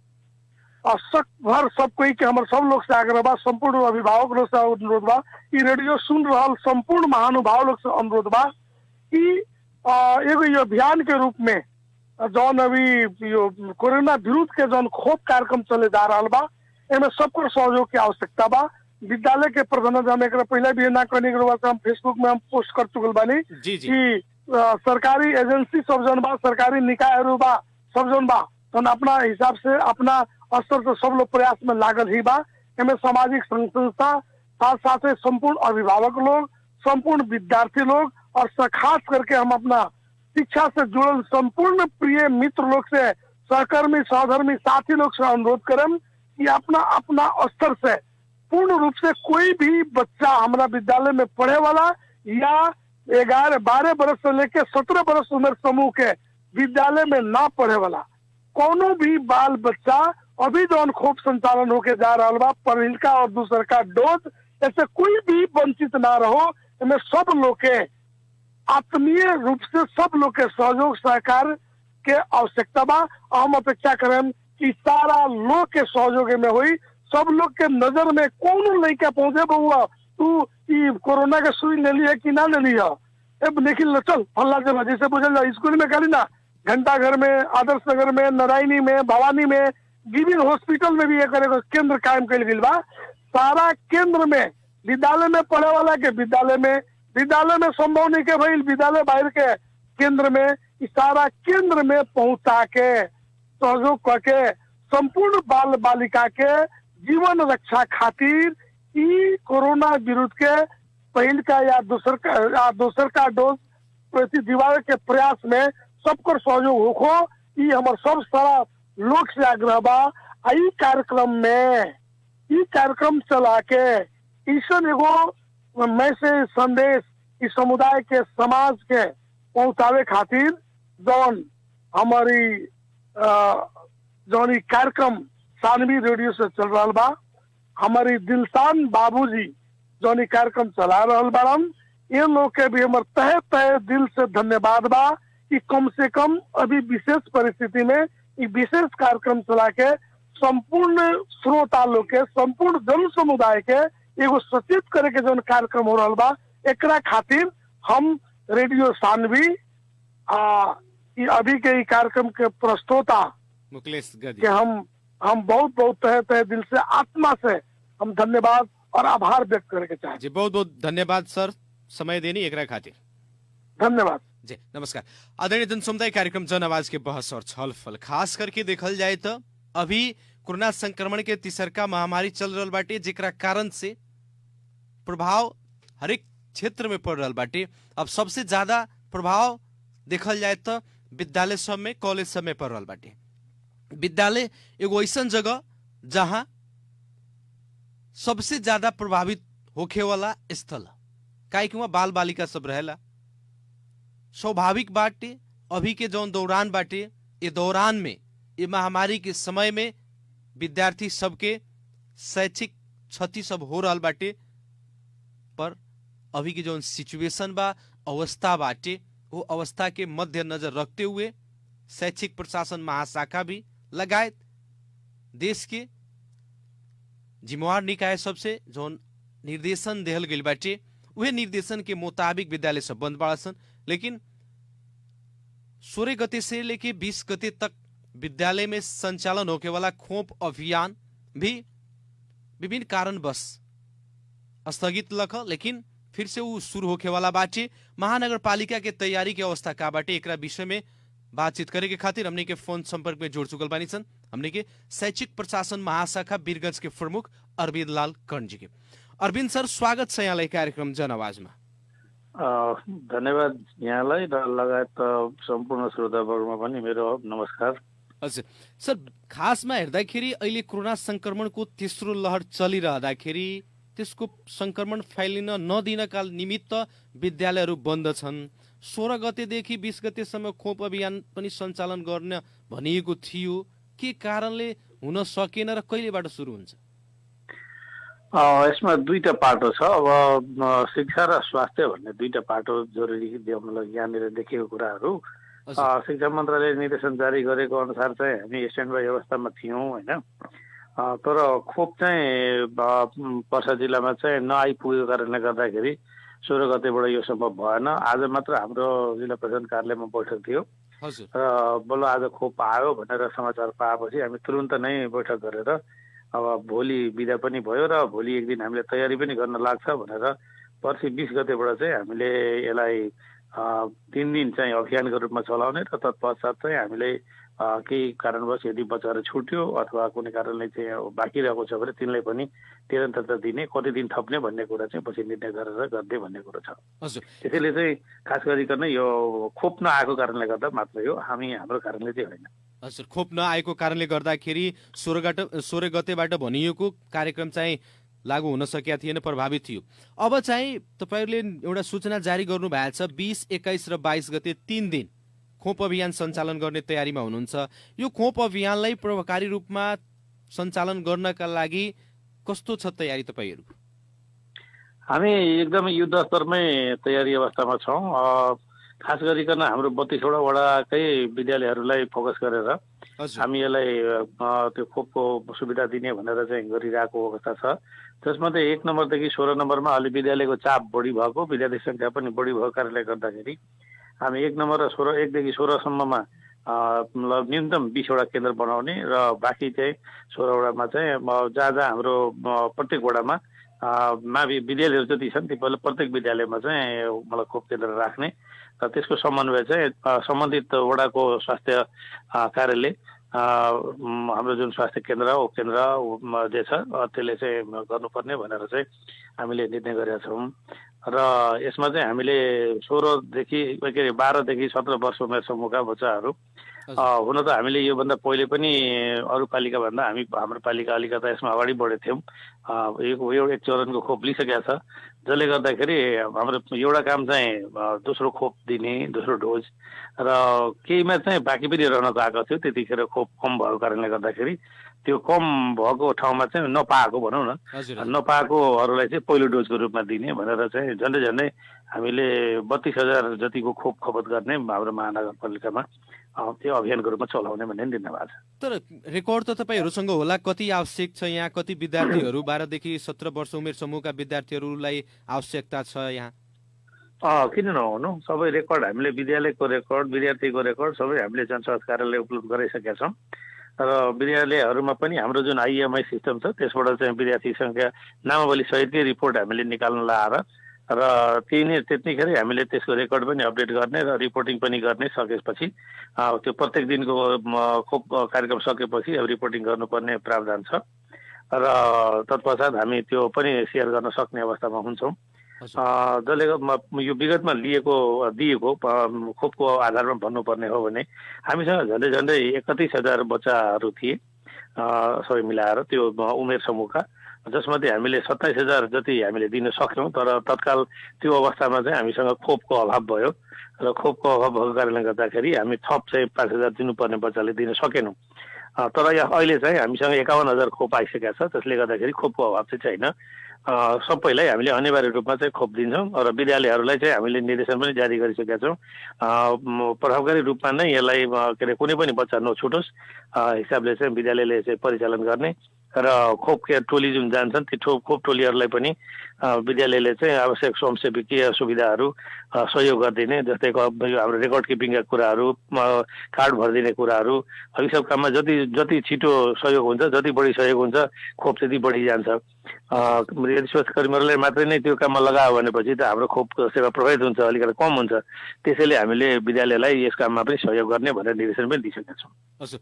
और शक भर सब कोई के हमारे सब लोग से आग्रह बा, संपूर्ण अभिभावक लोग से अनुरोध बा, ई रेडियो सुन रहा संपूर्ण महानुभाव लोग से अनुरोध बा कि एगो ये अभियान के रूप में जौन अभी कोरोना विरुद्ध के जौन खोप कार्यक्रम चले जा रहा बा, एमे सबको सहयोग की आवश्यकता बा। विद्यालय के प्रबंधन जाने के पहले भी ना करने के हम फेसबुक में हम पोस्ट कर चुकल बानी कि सरकारी एजेंसी सब जन बा, सरकारी निकाय बा सब जन बा, तो अपना हिसाब से अपना स्तर से सब लोग प्रयास में लागल ही बा। एमे सामाजिक संस्था, साथ साथ संपूर्ण अभिभावक लोग, संपूर्ण विद्यार्थी लोग और खास करके हम अपना शिक्षा से जुड़ल संपूर्ण प्रिय मित्र लोग से, सहकर्मी सहधर्मी साथी लोग से अनुरोध करम कि अपना अपना स्तर से पूर्ण रूप से कोई भी बच्चा हमारा विद्यालय में पढ़े वाला या 12 बरस से लेकर 17 बरस उम्र समूह के विद्यालय में ना पढ़े वाला कोनो भी बाल बच्चा अभी जौन खोप संचालन होके जा रहा बा, पहल का और दूसर का डोज, ऐसे कोई भी वंचित ना रहो। इसमें सब लोग के आत्मीय रूप से सब लोग के सहयोग सहकार के आवश्यकता बा। हम अपेक्षा करें कि सारा लोग के सहयोग में हुई, सब लोग के नजर में कौन लड़का पहुंचे बहुआ तू कोरोना के सुई ले ली है कि ना ले ली है, अब निखिल चल फल्ला जगह, जैसे बुझल स्कूल में करी ना, घंटा घर में, आदर्श नगर में, नारायणी में, भवानी में, गिविंग हॉस्पिटल में भी एक केंद्र कायम कर गई बा। सारा केंद्र में विद्यालय में पढ़े वाला के विद्यालय में संभव नहीं के भाई विद्यालय बाहर के केंद्र में, इस सारा केंद्र में पहुंचा के सहयोग करके संपूर्ण बाल बालिका के जीवन रक्षा खातिर ई कोरोना विरुद्ध के पहल का या दूसर का डोज प्रति दिवार के प्रयास में सबको सहयोग होखो, ई हमार सब सारा लोग से आग्रह बा। ई कार्यक्रम चला के ईसन एगो मैसेज संदेश इस समुदाय के समाज के पहुंचावे खातिर जौन हमारी जौन कार्यक्रम सानवी रेडियो से चल रहा बा, हमारी दिलसान बाबूजी जौन कार्यक्रम चला रहा बारन, ये लोग के भी हमारे तहे तहे दिल से धन्यवाद बा कि कम से कम अभी विशेष परिस्थिति में ये विशेष कार्यक्रम चला के संपूर्ण श्रोता लोग के, संपूर्ण जन समुदाय के एगो सचेत करे के जो कार्यक्रम हो रहा बा, एकरा खातिर हम रेडियो सानवी अभी के कार्यक्रम के प्रस्तोता मुकेश गदी के हम बहुत बहुत तहे दिल से आत्मा से हम धन्यवाद और आभार व्यक्त करे के चाहे। जी बहुत बहुत धन्यवाद सर, समय देनी एकरा खातिर धन्यवाद जी। नमस्कार आदरणीय जन समुदाय, कार्यक्रम जन आवाज के बहस और छलफल खास करके देखल जाए तो अभी कोरोना संक्रमण के तीसरका महामारी चल रहा बाटे, जेकरा कारण से प्रभाव हरेक क्षेत्र में पड़ रहा बाटे। अब सबसे ज्यादा प्रभाव देखल जाए तो विद्यालय सब में, कॉलेज सब में पड़ रहा बाटे। विद्यालय एगो ऐसा जगह जहां सबसे ज्यादा प्रभावित होखे वाला स्थल, काहे कि वहां बाल बालिका सब रहेला। स्वाभाविक बाटे अभी के जौन दौरान बाटे, ये दौरान में, ये महामारी के समय में विद्यार्थी सबके शैक्षिक क्षति सब हो रहा बाटे, पर अभी के जौन सिचुएशन बा, अवस्था बाटे, वो अवस्था के मद्देनजर रखते हुए शैक्षिक प्रशासन महाशाखा भी लगायत देश के जिम्मेवार निकाय सबसे जो निर्देशन देहल गइल बाटे उहे निर्देशन के मुताबिक विद्यालय सब बंद बाड़ा सन। लेकिन 16 गते से लेके 20 गते तक विद्यालय में संचालन होके वाला खोप अभियान भी विभिन्न कारणवश स्थगित लख, लेकिन फिर से वो शुरू होके वाला बाटे। महानगर पालिका के तैयारी के अवस्था का बाटे एकरा विषय में बातचीत करे के खातिर हमने के फोन संपर्क में जोड़ चुकल बानी सन हमने के शैक्षिक प्रशासन महाशाखा वीरगंज के प्रमुख अरविंद लाल कर्ण जी के। अरविंद सर, स्वागत छ यहाँलाई कार्यक्रम जनआवाजमा। धन्यवाद यहाँलाई र लगायत सम्पूर्ण श्रोतावर्गमा पनि मेरो नमस्कार। हजुर सर, खासमा हेर्दाखेरि अहिले कोरोना संक्रमणको तेस्रो लहर चलिरहँदाखेरि त्यसको संक्रमण फैलिन नदिनका निमित्त विद्यालयहरू बन्द छन्। 16 गतेदेखि 20 गतेसम्म खोप अभियान पनि सञ्चालन गर्न भनिएको थियो। के कारणले हुन सकेन र कहिलेबाट सुरु हुन्छ? यसमा दुईटा पाटो छ। अब शिक्षा र स्वास्थ्य भन्ने दुईटा पाटो जरुरी मतलब यहाँनिर देखिएको कुराहरू। शिक्षा मन्त्रालयले निर्देशन जारी गरेको अनुसार चाहिँ हामी स्ट्यान्ड बाई अवस्थामा थियौँ होइन। तर खोप चाहिँ पर्सा जिल्लामा चाहिँ नआइपुगेको कारणले गर्दाखेरि 16 गतेबाट यो सम्भव भएन। आज मात्र हाम्रो जिल्ला प्रशासन कार्यालयमा बैठक थियो र बल्ल आज खोप आयो भनेर समाचार पाएपछि हामी तुरुन्त नै बैठक गरेर अब भोलि बिदा पनि भयो र भोलि एक दिन हामीले तयारी पनि गर्न लाग्छ भनेर पर्सि 20 गतेबाट चाहिँ हामीले यसलाई 3 दिन चाहिँ अभियानको रूपमा चलाउने र तत्पश्चात चाहिँ हामीले केही कारणवश यदि बच्चाहरू छुट्यो अथवा कुनै कारणले चाहिँ बाँकी रहेको छ भने तिनलाई पनि निरन्तरता दिने, कति दिन थप्ने भन्ने कुरा चाहिँ पछि निर्णय गरेर गर्ने भन्ने कुरो छ। त्यसैले चाहिँ खास गरिकन यो खोप नआएको कारणले गर्दा मात्र हो, हाम्रो कारणले चाहिँ होइन। हजुर, खोप नआएको कारणले गर्दाखेरि 16 गतेबाट भनिएको कार्यक्रम चाहिँ लागू हुन सकेका थिएन, प्रभावित थियो। अब चाहिँ तपाईँहरूले एउटा सूचना जारी गर्नु भएको छ 20, 21 र 22 गते 3 दिन खोप अभियान सञ्चालन गर्ने तयारीमा हुनुहुन्छ। यो खोप अभियानलाई प्रभावकारी रूपमा सञ्चालन गर्नका लागि कस्तो छ तयारी तपाईँहरूको? हामी एकदमै युद्ध स्तरमै तयारी अवस्थामा छौँ। खास गरिकन हाम्रो 32 वटा वडाकै विद्यालयहरूलाई फोकस गरेर हामी यसलाई त्यो खोपको सुविधा दिने भनेर चाहिँ गरिरहेको अवस्था छ। जसमध्ये 1 नम्बरदेखि 16 नम्बरमा अलि विद्यालयको चाप बढी भएको, विद्यार्थी सङ्ख्या पनि बढी भएको कारणले गर्दाखेरि हामी 1 नम्बर र 1 देखि 16 सम्ममा न्यूनतम 20 वटा केन्द्र बनाउने र बाँकी चाहिँ 16 वडामा चाहिँ जहाँ जहाँ हाम्रो प्रत्येक वडामा विद्यालयहरू जति छन् ती प्रत्येक विद्यालयमा चाहिँ मतलब खोप केन्द्र राख्ने र त्यसको समन्वय चाहिँ सम्बन्धित वडाको स्वास्थ्य कार्यालय हाम्रो जुन स्वास्थ्य केन्द्र हो केन्द्र जे छ त्यसले चाहिँ गर्नुपर्ने भनेर चाहिँ हामीले निर्णय गरेका छौँ। र यसमा चाहिँ हामीले 12 देखि 17 वर्ष उमेर समूहका बच्चाहरू हुन त हामीले योभन्दा पहिले पनि अरू पालिका भन्दा हाम्रो पालिका अलिकता यसमा अगाडि बढेको थियौँ। यो एक चरणको खोप लिइसकेका छ, जसले गर्दाखेरि हाम्रो एउटा काम चाहिँ दोस्रो खोप दिने, दोस्रो डोज र केहीमा चाहिँ बाँकी पनि रहन गएको थियो। त्यतिखेर खोप कम भएको कारणले गर्दाखेरि त्यो कम भएको ठाउँमा चाहिँ नपाएको भनौँ न, नपाएकोहरूलाई चाहिँ पहिलो डोजको रूपमा दिने भनेर चाहिँ झन्डै हामीले 32,000 जतिको खोप खपत गर्ने हाम्रो महानगरपालिकामा त्यो अभियानको रूपमा चलाउने भन्ने निर्णय भएको छ। तर रेकर्ड त तपाईँहरूसँग होला, कति आवश्यक छ यहाँ, कति विद्यार्थीहरू 12 देखि 17 वर्ष उमेर समूहका विद्यार्थीहरूलाई आवश्यकता छ यहाँ? किन नहुनु, सबै रेकर्ड हामीले विद्यालयको रेकर्ड, विद्यार्थीको रेकर्ड सबै हामीले जनस्वास्थ्य कार्यालय उपलब्ध गराइसकेका छौँ। र विद्यालयहरूमा पनि हाम्रो जुन IEMI सिस्टम छ त्यसबाट चाहिँ विद्यार्थी सङ्ख्या नामावली सहितकै रिपोर्ट हामीले निकाल्न लाएर र त्यतिखेरै हामीले त्यसको रेकर्ड पनि अपडेट गर्ने र रिपोर्टिङ पनि गर्ने सकेपछि त्यो प्रत्येक दिनको खोप कार्यक्रम सकेपछि अब रिपोर्टिङ गर्नुपर्ने प्रावधान छ र तत्पश्चात हामी त्यो पनि सेयर गर्न सक्ने अवस्थामा हुन्छौँ। जसले यो विगतमा दिएको खोपको आधारमा भन्नुपर्ने हो भने हामीसँग झन्डै 31,000 बच्चाहरू थिए सबै मिलाएर त्यो उमेर समूहका, जसमध्ये हामीले 27,000 जति हामीले दिन सक्यौँ। तर तत्काल त्यो अवस्थामा चाहिँ हामीसँग खोपको अभाव भयो र खोपको अभाव भएको कारणले गर्दाखेरि हामी थप चाहिँ 5,000 दिनुपर्ने बच्चाले दिन सकेनौँ। तर अहिले चाहिँ हामीसँग 51,000 खोप आइसकेका छ, त्यसले गर्दाखेरि खोपको अभाव चाहिँ छैन सबैलाई हामीले अनिवार्य रूपमा चाहिँ खोप दिन्छौँ र विद्यालयहरूलाई चाहिँ हामीले निर्देशन पनि जारी गरिसकेका छौँ। प्रभावकारी रूपमा नै यसलाई के अरे कुनै पनि बच्चा नछुटोस् हिसाबले चाहिँ विद्यालयले चाहिँ परिचालन गर्ने र खोप टोली जुन जान्छन् ती खोप टोलीहरूलाई पनि विद्यालयले चाहिँ आवश्यक स्वयंसेवीकीय सुविधाहरू सहयोग गरिदिने, जस्तै हाम्रो रेकर्ड किपिङका कुराहरू, कार्ड भरिदिने कुराहरू, यी सब काममा जति छिटो सहयोग हुन्छ, जति बढी सहयोग हुन्छ, खोप त्यति बढी जान्छ। यदि स्वास्थ्य कर्मीहरूलाई मात्रै नै त्यो काममा लगायो भनेपछि त हाम्रो खोप सेवा प्रभावित हुन्छ, अलिकति कम हुन्छ। त्यसैले हामीले विद्यालयलाई यस काममा पनि सहयोग गर्ने भनेर निर्देशन पनि दिइसकेका छौँ। हजुर,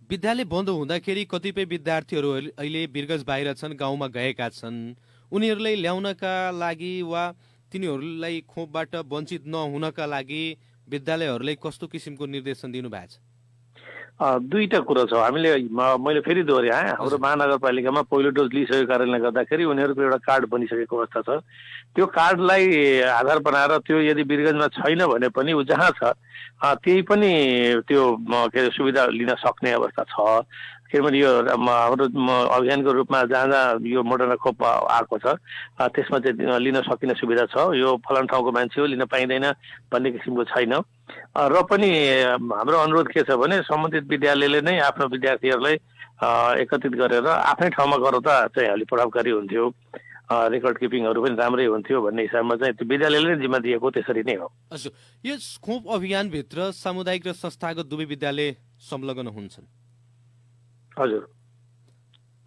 विद्यालय बन्द हुँदाखेरि कतिपय विद्यार्थीहरू अहिले विरगज बाहिर छन्, गाउँमा गएका छन्। उनीहरूलाई ल्याउनका लागि वा तिनीहरूलाई खोपबाट वञ्चित नहुनका लागि विद्यालयहरूलाई कस्तो किसिमको निर्देशन दिनुभएको छ? दुईटा कुरा छ। मैले फेरि दोहोऱ्याएँ, हाम्रो महानगरपालिकामा पहिलो डोज लिइसकेको कारणले गर्दाखेरि उनीहरूको एउटा कार्ड बनिसकेको अवस्था छ। त्यो कार्डलाई आधार बनाएर त्यो यदि वीरगञ्जमा छैन भने पनि ऊ जहाँ छ त्यही पनि त्यो के अरे सुविधा लिन सक्ने अवस्था छ। किनभने यो हाम्रो अभियानको रूपमा जहाँ जहाँ यो मोडर्ना खोप आएको छ त्यसमा चाहिँ लिन सकिने सुविधा छ। यो फलान ठाउँको मान्छे हो, लिन पाइँदैन भन्ने किसिमको छैन। र पनि हाम्रो अनुरोध के छ भने सम्बन्धित विद्यालयले नै आफ्नो विद्यार्थीहरूलाई एकत्रित गरेर आफ्नै ठाउँमा गर्दा चाहिँ अलि प्रभावकारी हुन्थ्यो, रेकर्ड किपिङहरू पनि राम्रै हुन्थ्यो भन्ने हिसाबमा चाहिँ त्यो विद्यालयले नै जिम्मा दिएको त्यसरी नै हो। हजुर, यो खोप अभियानभित्र सामुदायिक र संस्थागत दुवै विद्यालय संलग्न हुन्छन्? हजुर।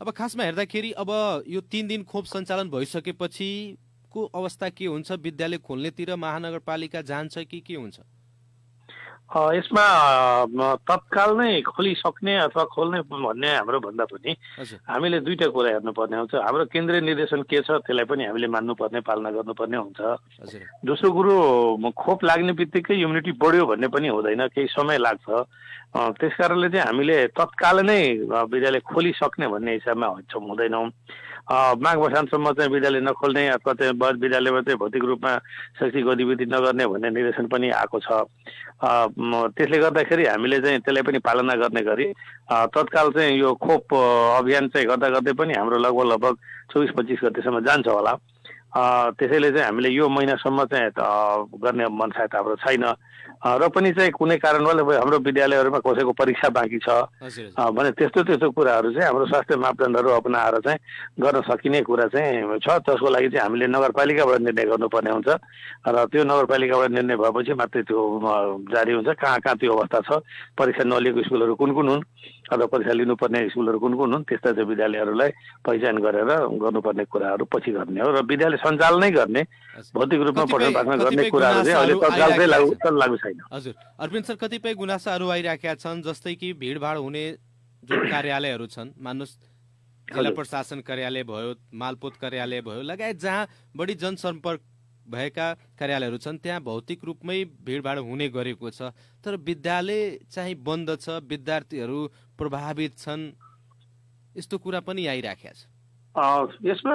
अब खासमा हेर्दाखेरि अब यो 3 दिन खोप सञ्चालन भइसकेपछि को अवस्था के हुन्छ? विद्यालय खोल्नेतिर महानगरपालिका जान्छ कि के हुन्छ? यसमा तत्काल नै खोलिसक्ने अथवा खोल्ने भन्ने हाम्रो भन्दा पनि हामीले दुईटा कुरा हेर्नुपर्ने हुन्छ। हाम्रो केन्द्रीय निर्देशन के छ त्यसलाई पनि हामीले मान्नुपर्ने, पालना गर्नुपर्ने हुन्छ। दोस्रो कुरो, खोप लाग्ने बित्तिकै इम्युनिटी बढ्यो भन्ने पनि हुँदैन, केही समय लाग्छ। त्यस कारणले चाहिँ हामीले तत्काल नै विद्यालय खोलिसक्ने भन्ने हिसाबमा हुँदैनौँ। माघ मसान्तसम्म चाहिँ विद्यालय नखोल्ने अथवा चाहिँ विद्यालयमा चाहिँ भौतिक रूपमा शैक्षिक गतिविधि नगर्ने भन्ने निर्देशन पनि आएको छ। त्यसले गर्दाखेरि हामीले चाहिँ त्यसलाई पनि पालना गर्ने गरी तत्काल चाहिँ यो खोप अभियान चाहिँ गर्दा गर्दै पनि हाम्रो लगभग 24-25 गतेसम्म जान्छ होला। त्यसैले चाहिँ हामीले यो महिनासम्म चाहिँ गर्ने मनसाय त हाम्रो छैन। र पनि चाहिँ कुनै कारणले हाम्रो विद्यालयहरूमा कसैको परीक्षा बाँकी छ भने त्यस्तो कुराहरू चाहिँ हाम्रो स्वास्थ्य मापदण्डहरू अपनाएर चाहिँ गर्न सकिने कुरा चाहिँ छ। त्यसको लागि चाहिँ हामीले नगरपालिकाबाट निर्णय गर्नुपर्ने हुन्छ र त्यो नगरपालिकाबाट निर्णय भएपछि मात्रै त्यो जारी हुन्छ। कहाँ कहाँ त्यो अवस्था छ, परीक्षा नलिएको स्कुलहरू कुन कुन हुन् अथवा परीक्षा लिनुपर्ने स्कुलहरू कुन कुन हुन्, त्यस्ता चाहिँ विद्यालयहरूलाई पहिचान गरेर गर्नुपर्ने कुराहरू पछि गर्ने हो। र विद्यालय सञ्चालनै गर्ने, भौतिक रूपमा पठन पाठन गर्ने कुराहरू चाहिँ अहिले तत्काल चाहिँ लागू छैन। हजुर, अरविन्द सर, कतिपय गुनासाहरू आइराखेका छन्, जस्तै कि भिडभाड हुने जुन कार्यालयहरू छन्, मान्नुहोस् जिल्ला प्रशासन कार्यालय भयो, मालपोत कार्यालय भयो, लगायत जहाँ बढी जनसम्पर्क भएका कार्यालयहरू छन् त्यहाँ भौतिक रूपमै भिडभाड हुने गरेको छ। तर विद्यालय चाहिँ बन्द छ, विद्यार्थीहरू प्रभावित छन्, यस्तो कुरा पनि आइराखेको छ। यसमा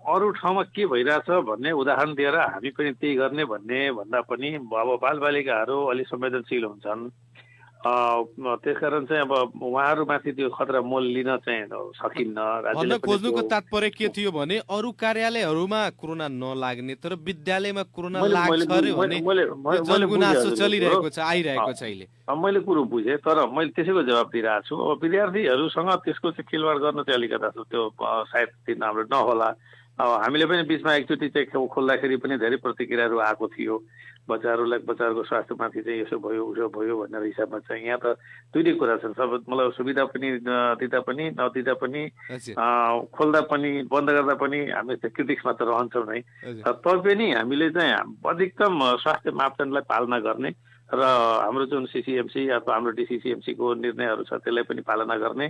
अरू ठाउँमा के भइरहेछ भन्ने उदाहरण दिएर हामी पनि त्यही गर्ने भन्ने भन्दा पनि अब बालबालिकाहरू अलि संवेदनशील हुन्छन्। त्यसकारण चाहिँ अब उहाँहरूमाथि त्यो खतरा मोल लिन चाहिँ सकिन्न। भन्न खोज्नुको तात्पर्य के थियो भने अरू कार्यालयहरूमा कोरोना नलाग्ने तर विद्यालयमा कोरोना लाग्छ अरे भन्ने जनगुनासो चलिरहेको छ, आइरहेको छ अहिले। मैले कुरो बुझेँ, तर मैले त्यसैको जवाब दिइरहेको छु। अब विद्यार्थीहरूसँग त्यसको चाहिँ खेलवाड गर्न चाहिँ अलिकति त्यो सायद दिन हाम्रो नहोला। अब हामीले पनि बिचमा एकचोटि चाहिँ खोल्दाखेरि पनि धेरै प्रतिक्रियाहरू आएको थियो। बच्चाहरूको स्वास्थ्यमाथि चाहिँ यसो भयो उसो भयो भनेर हिसाबमा चाहिँ यहाँ त दुईटै कुरा छन्। मतलब सुविधा पनि दिँदा पनि नदिँदा पनि खोल्दा पनि बन्द गर्दा पनि हामी चाहिँ क्रिटिक्समा त रहन्छौँ नै। तैपनि हामीले चाहिँ अधिकतम स्वास्थ्य मापदण्डलाई पालना गर्ने र हाम्रो जुन सिसिएमसी अथवा हाम्रो डिसिसिएमसीको निर्णयहरू छ त्यसलाई पनि पालना गर्ने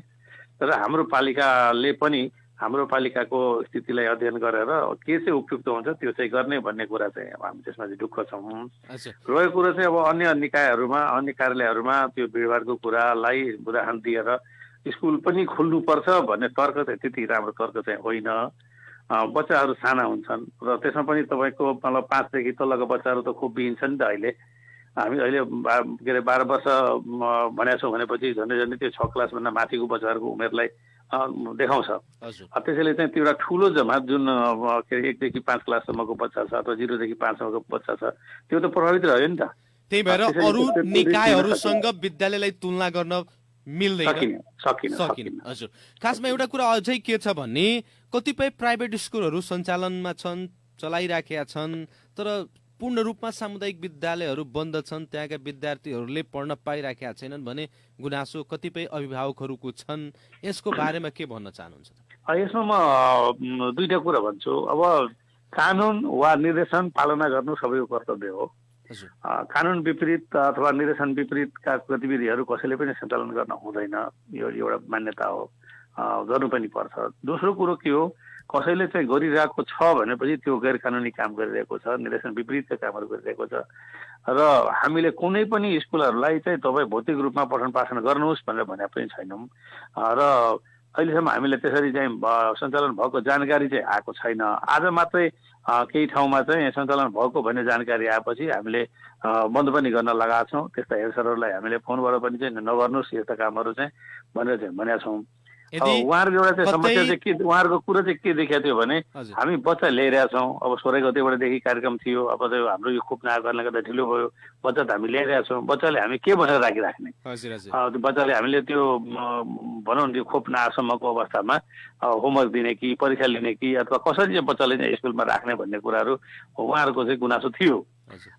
र हाम्रो पालिकाले पनि हाम्रो पालिकाको स्थितिलाई अध्ययन गरेर के चाहिँ उपयुक्त हुन्छ त्यो चाहिँ गर्ने भन्ने कुरा चाहिँ अब हामी त्यसमा चाहिँ ढुक्क छौँ। रहेको कुरा चाहिँ अब अन्य निकायहरूमा, अन्य कार्यालयहरूमा त्यो भिडभाडको कुरालाई उदाहरण दिएर स्कुल पनि खोल्नुपर्छ भन्ने तर्क चाहिँ त्यति राम्रो तर्क चाहिँ होइन। बच्चाहरू साना हुन्छन् र त्यसमा पनि तपाईँको मतलब 5 देखि तलको बच्चाहरू त खोप दिइन्छन् नि त अहिले। हामी अहिले के अरे 12 वर्ष भनेको छौँ भनेपछि झन्डै त्यो 6 क्लासभन्दा माथिको बच्चाहरूको उमेरलाई देखाउँछ। त्यसैले चाहिँ त्यो एउटा ठुलो जमात जुन के अरे 1 देखि 5 क्लाससम्मको बच्चा छ अथवा 0 देखि 5 सम्मको बच्चा छ त्यो त प्रभावित रह्यो नि त। त्यही भएर अरू निकायहरूसँग विद्यालयलाई तुलना गर्न मिल्दैन, सकिन। हजुर, खासमा एउटा कुरा अझै के छ भने कतिपय प्राइभेट स्कुलहरू सञ्चालनमा छन्, चलाइराखेका छन्, तर पूर्ण रूपमा सामुदायिक विद्यालयहरू बन्द छन्, त्यहाँका विद्यार्थीहरूले पढ्न पाइराखेका छैनन् भने गुनासो कतिपय अभिभावकहरूको छन्। यसको बारेमा के भन्न चाहनुहुन्छ? यसमा म दुईटा कुरा भन्छु। अब कानुन वा निर्देशन पालना गर्नु सबैको कर्तव्य हो। कानुन विपरीत अथवा निर्देशन विपरीतका गतिविधिहरू कसैले पनि सञ्चालन गर्न हुँदैन, यो एउटा मान्यता हो, गर्नु पनि पर्छ। दोस्रो कुरो के हो, कसैले चाहिँ गरिरहेको छ भनेपछि त्यो गैर कानुनी काम गरिरहेको छ, निर्देशन विपरीतका कामहरू गरिरहेको छ। र हामीले कुनै पनि स्कुलहरूलाई चाहिँ तपाईँ भौतिक रूपमा पठन पाठन गर्नुहोस् भनेर भने पनि छैनौँ र अहिलेसम्म हामीले त्यसरी चाहिँ सञ्चालन भएको जानकारी चाहिँ आएको छैन। आज मात्रै केही ठाउँमा चाहिँ सञ्चालन भएको भन्ने जानकारी आएपछि हामीले बन्द पनि गर्न लगाएका छौँ। त्यस्ता हेडसरहरूलाई हामीले फोनबाट पनि चाहिँ नगर्नुहोस् यस्ता कामहरू चाहिँ भनेर चाहिँ भनेका छौँ। उहाँहरूको एउटा चाहिँ समस्या चाहिँ के, उहाँहरूको कुरो चाहिँ के देखिएको थियो भने हामी बच्चा ल्याइरहेका छौँ। अब 16 गतेबाटदेखि कार्यक्रम थियो, अब चाहिँ हाम्रो यो खोप नआएकोले गर्दा ढिलो भयो। बच्चा त हामी ल्याइरहेका छौँ, बच्चाले हामी के भनेर राखिराख्ने? बच्चाले हामीले त्यो भनौँ न त्यो खोप नआएसम्मको अवस्थामा होमवर्क दिने कि परीक्षा लिने कि अथवा कसरी चाहिँ बच्चाले चाहिँ स्कुलमा राख्ने भन्ने कुराहरू उहाँहरूको चाहिँ गुनासो थियो।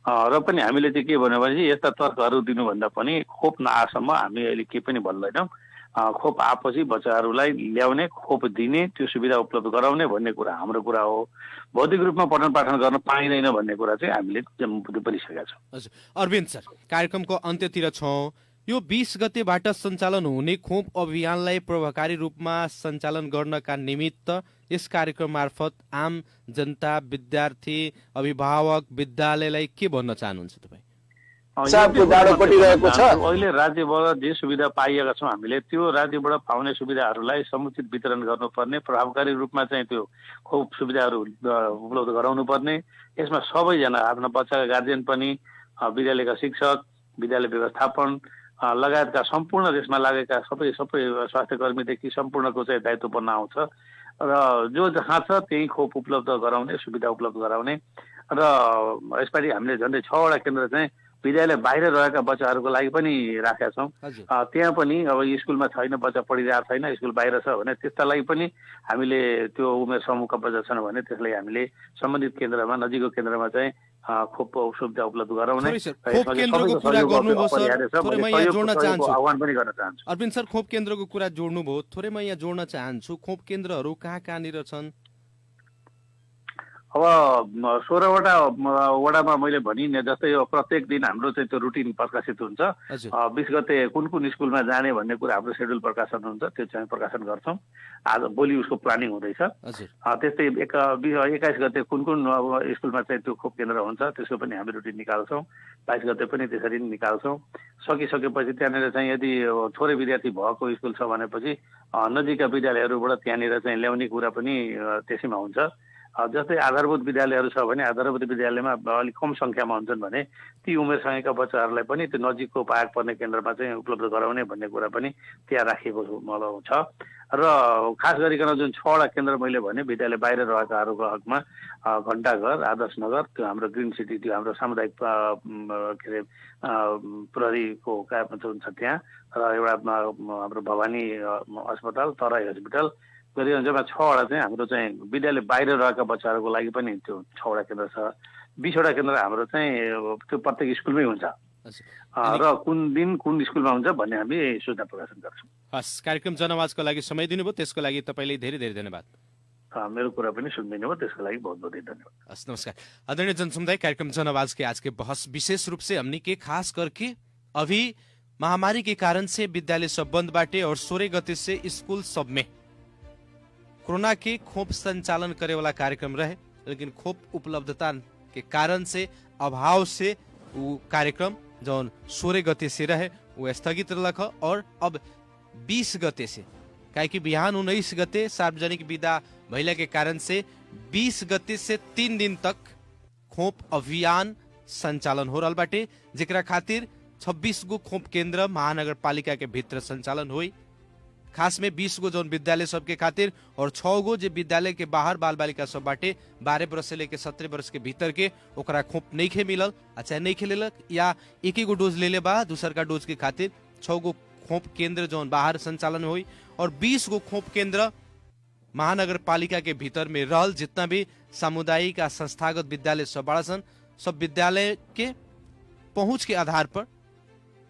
र पनि हामीले चाहिँ के भन्यो भने यस्ता तर्कहरू दिनुभन्दा पनि खोप नआएसम्म हामी अहिले केही पनि भन्दैनौँ। खोप आएपछि बच्चाहरूलाई ल्याउने, खोप दिने, त्यो सुविधा उपलब्ध गराउने भन्ने कुरा हाम्रो कुरा हो। भौतिक रूपमा पठन पाठन गर्न पाइँदैन भन्ने कुरा चाहिँ हामीले बुझ्नु परिसकेका छौँ। हजुर, अरविन्द सर, कार्यक्रमको अन्त्यतिर छौँ। यो 20 गतेबाट सञ्चालन हुने खोप अभियानलाई प्रभावकारी रूपमा सञ्चालन गर्नका निमित्त यस कार्यक्रम मार्फत आम जनता, विद्यार्थी, अभिभावक, विद्यालयलाई के भन्न चाहनुहुन्छ तपाईँ? अहिले राज्यबाट जे सुविधा पाइएका छौँ हामीले त्यो राज्यबाट पाउने सुविधाहरूलाई समुचित वितरण गर्नुपर्ने, प्रभावकारी रूपमा चाहिँ त्यो खोप सुविधाहरू उपलब्ध गराउनु पर्ने। यसमा सबैजना आफ्ना बच्चाका गार्जियन पनि, विद्यालयका शिक्षक, विद्यालय व्यवस्थापन लगायतका सम्पूर्ण त्यसमा लागेका सबै स्वास्थ्य कर्मीदेखि सम्पूर्णको चाहिँ दायित्व बन्न आउँछ र जो जहाँ छ त्यही खोप उपलब्ध गराउने, सुविधा उपलब्ध गराउने। र यसपालि हामीले झन्डै 6 वटा केन्द्र चाहिँ विद्यालय बाहिर रहेका बच्चाहरूको लागि पनि राखेका छौँ। त्यहाँ पनि अब स्कुलमा छैन, बच्चा पढिरहेको छैन, स्कुल बाहिर छ भने त्यसका लागि पनि हामीले त्यो उमेर समूहका बच्चा छन् भने त्यसलाई हामीले सम्बन्धित केन्द्रमा, नजिकको केन्द्रमा चाहिँ खोप सुविधा उपलब्ध गराउने आह्वान पनि गर्न चाहन्छु। अरविन्द सर, खोप केन्द्रको कुरा जोड्नुभयो, थोरै म यहाँ जोड्न चाहन्छु। खोप केन्द्रहरू कहाँनिर छन्? अब 16 वटा वडामा मैले भनिने जस्तै प्रत्येक दिन हाम्रो चाहिँ त्यो रुटिन प्रकाशित हुन्छ। 20 गते कुन स्कुलमा जाने भन्ने कुरा हाम्रो सेड्युल प्रकाशन हुन्छ, त्यो चाहिँ प्रकाशन गर्छौँ। आज भोलि उसको प्लानिङ हुँदैछ। त्यस्तै 21 गते कुन स्कुलमा चाहिँ त्यो खोप केन्द्र हुन्छ त्यसको पनि हामी रुटिन निकाल्छौँ। 22 गते पनि त्यसरी नै निकाल्छौँ। सकिसकेपछि त्यहाँनिर चाहिँ यदि थोरै विद्यार्थी भएको स्कुल छ भनेपछि नजिकका विद्यालयहरूबाट त्यहाँनिर चाहिँ ल्याउने कुरा पनि त्यसैमा हुन्छ। जस्तै आधारभूत विद्यालयहरू छ भने आधारभूत विद्यालयमा अलिक कम सङ्ख्यामा हुन्छन् भने ती उमेरसँगका बच्चाहरूलाई पनि त्यो नजिकको पाएक पर्ने केन्द्रमा चाहिँ उपलब्ध गराउने भन्ने कुरा पनि त्यहाँ राखिएको छ। र खास गरिकन जुन 6 वटा केन्द्र मैले भने विद्यालय बाहिर रहेकाहरूको हकमा घण्टाघर, आदर्श नगर, त्यो हाम्रो ग्रिन सिटी, त्यो हाम्रो सामुदायिक के अरे प्रहरीको हुन्छ त्यहाँ, र एउटा हाम्रो भवानी अस्पताल, तराई हस्पिटल गरिन्छ। 6 वटा चाहिँ हाम्रो चाहिँ विद्यालय बाहिर रहेका बच्चाहरूको लागि पनि त्यो 6 वटा केन्द्र छ। 20 वटा केन्द्र हाम्रो चाहिँ त्यो प्रत्येक स्कुलमै हुन्छ र कुन दिन कुन स्कुलमा हुन्छ भन्ने हामी सूचना प्रकाशन गर्छौँ। हस्, कार्यक्रम जनआवाजको लागि समय दिनुभयो, त्यसको लागि तपाईँले धेरै धेरै धन्यवाद। मेरो कुरा पनि सुनिदिनु भयो, त्यसको लागि बहुत बहुत धन्यवाद। हस्, नमस्कार आदरणीय जनसमुदाय। कार्यक्रम जनआवाज के आज के बहस विशेष रूप से हमने के खास करके अभी महामारी के कारण से विद्यालय सब बंद बाटे और 16 गते से स्कूल सब में कोरोना के खोप संचालन करे वाला कार्यक्रम रहे, लेकिन खोप उपलब्धता के कारण से अभाव से वो कार्यक्रम जो 16 गते से रहे वो स्थगित रख और अब 20 गते से काहे कि बिहान 19 गते सार्वजनिक विदा भइला के कारण से 20 गते से 3 दिन तक खोप अभियान संचालन हो रहा बाटे, जेकरा खातिर 26 गो खोप केंद्र महानगर पालिका के भीतर संचालन हुई। खास में 20 गो जौन विद्यालय सबके खातिर और 6 गो जे विद्यालय के बाहर बाल बालिका सब बाटे 12 वर्ष से लेके 17 वर्ष के भीतर के ओकरा खोप नहीं खे मिलल, अच्छा नहीं खे लेलक या एक गो डोज ले ले बा, दूसर का डोज के खातिर 6 गो खोप केंद्र जौन बाहर संचालन हुई और 20 गो खोप केंद्र महानगर पालिका के भीतर में रहल जितना भी सामुदायिक आ संस्थागत विद्यालय सब बड़ा सन, सब विद्यालय के पहुंच के आधार पर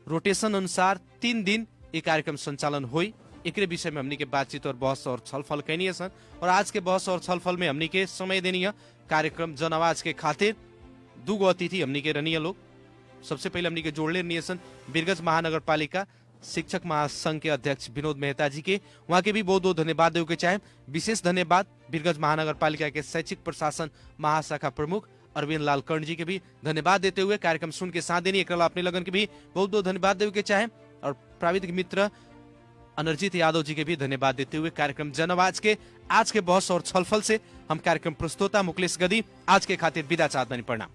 रोटेशन अनुसार 3 दिन ये कार्यक्रम संचालन हुई। एक विषय में हमनी के बातचीत और बहस और छलफल कैनी सन और आज के बहस और छलफल में हमनी के समय देनी है कार्यक्रम जन आवाज के खातिर 2 गो अतिथि हमनी के रनिया लोग। सबसे पहले हमनी के जोड़ले रनिया सन वीरगंज महानगर पालिका शिक्षक महासंघ के अध्यक्ष विनोद मेहता जी के, वहाँ के भी बहुत बहुत धन्यवाद देव के चाहे। विशेष धन्यवाद वीरगंज महानगर पालिका के शैक्षिक प्रशासन महाशाखा प्रमुख अरविंद लाल कर्ण जी के भी धन्यवाद देते हुए कार्यक्रम सुन के साथ देनी एक अपने लगन के भी बहुत बहुत धन्यवाद देव के चाहे और प्राविधिक मित्र अनर्जित यादव जी के भी धन्यवाद देते हुए कार्यक्रम जन आवाज के आज के बहस और छलफल से हम कार्यक्रम प्रस्तोता मुकेश गदी आज के खातिर विदा चाहत बनी। प्रणाम।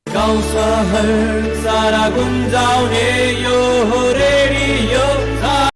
गाउँ सहर सारा गुन्जाउने यो हो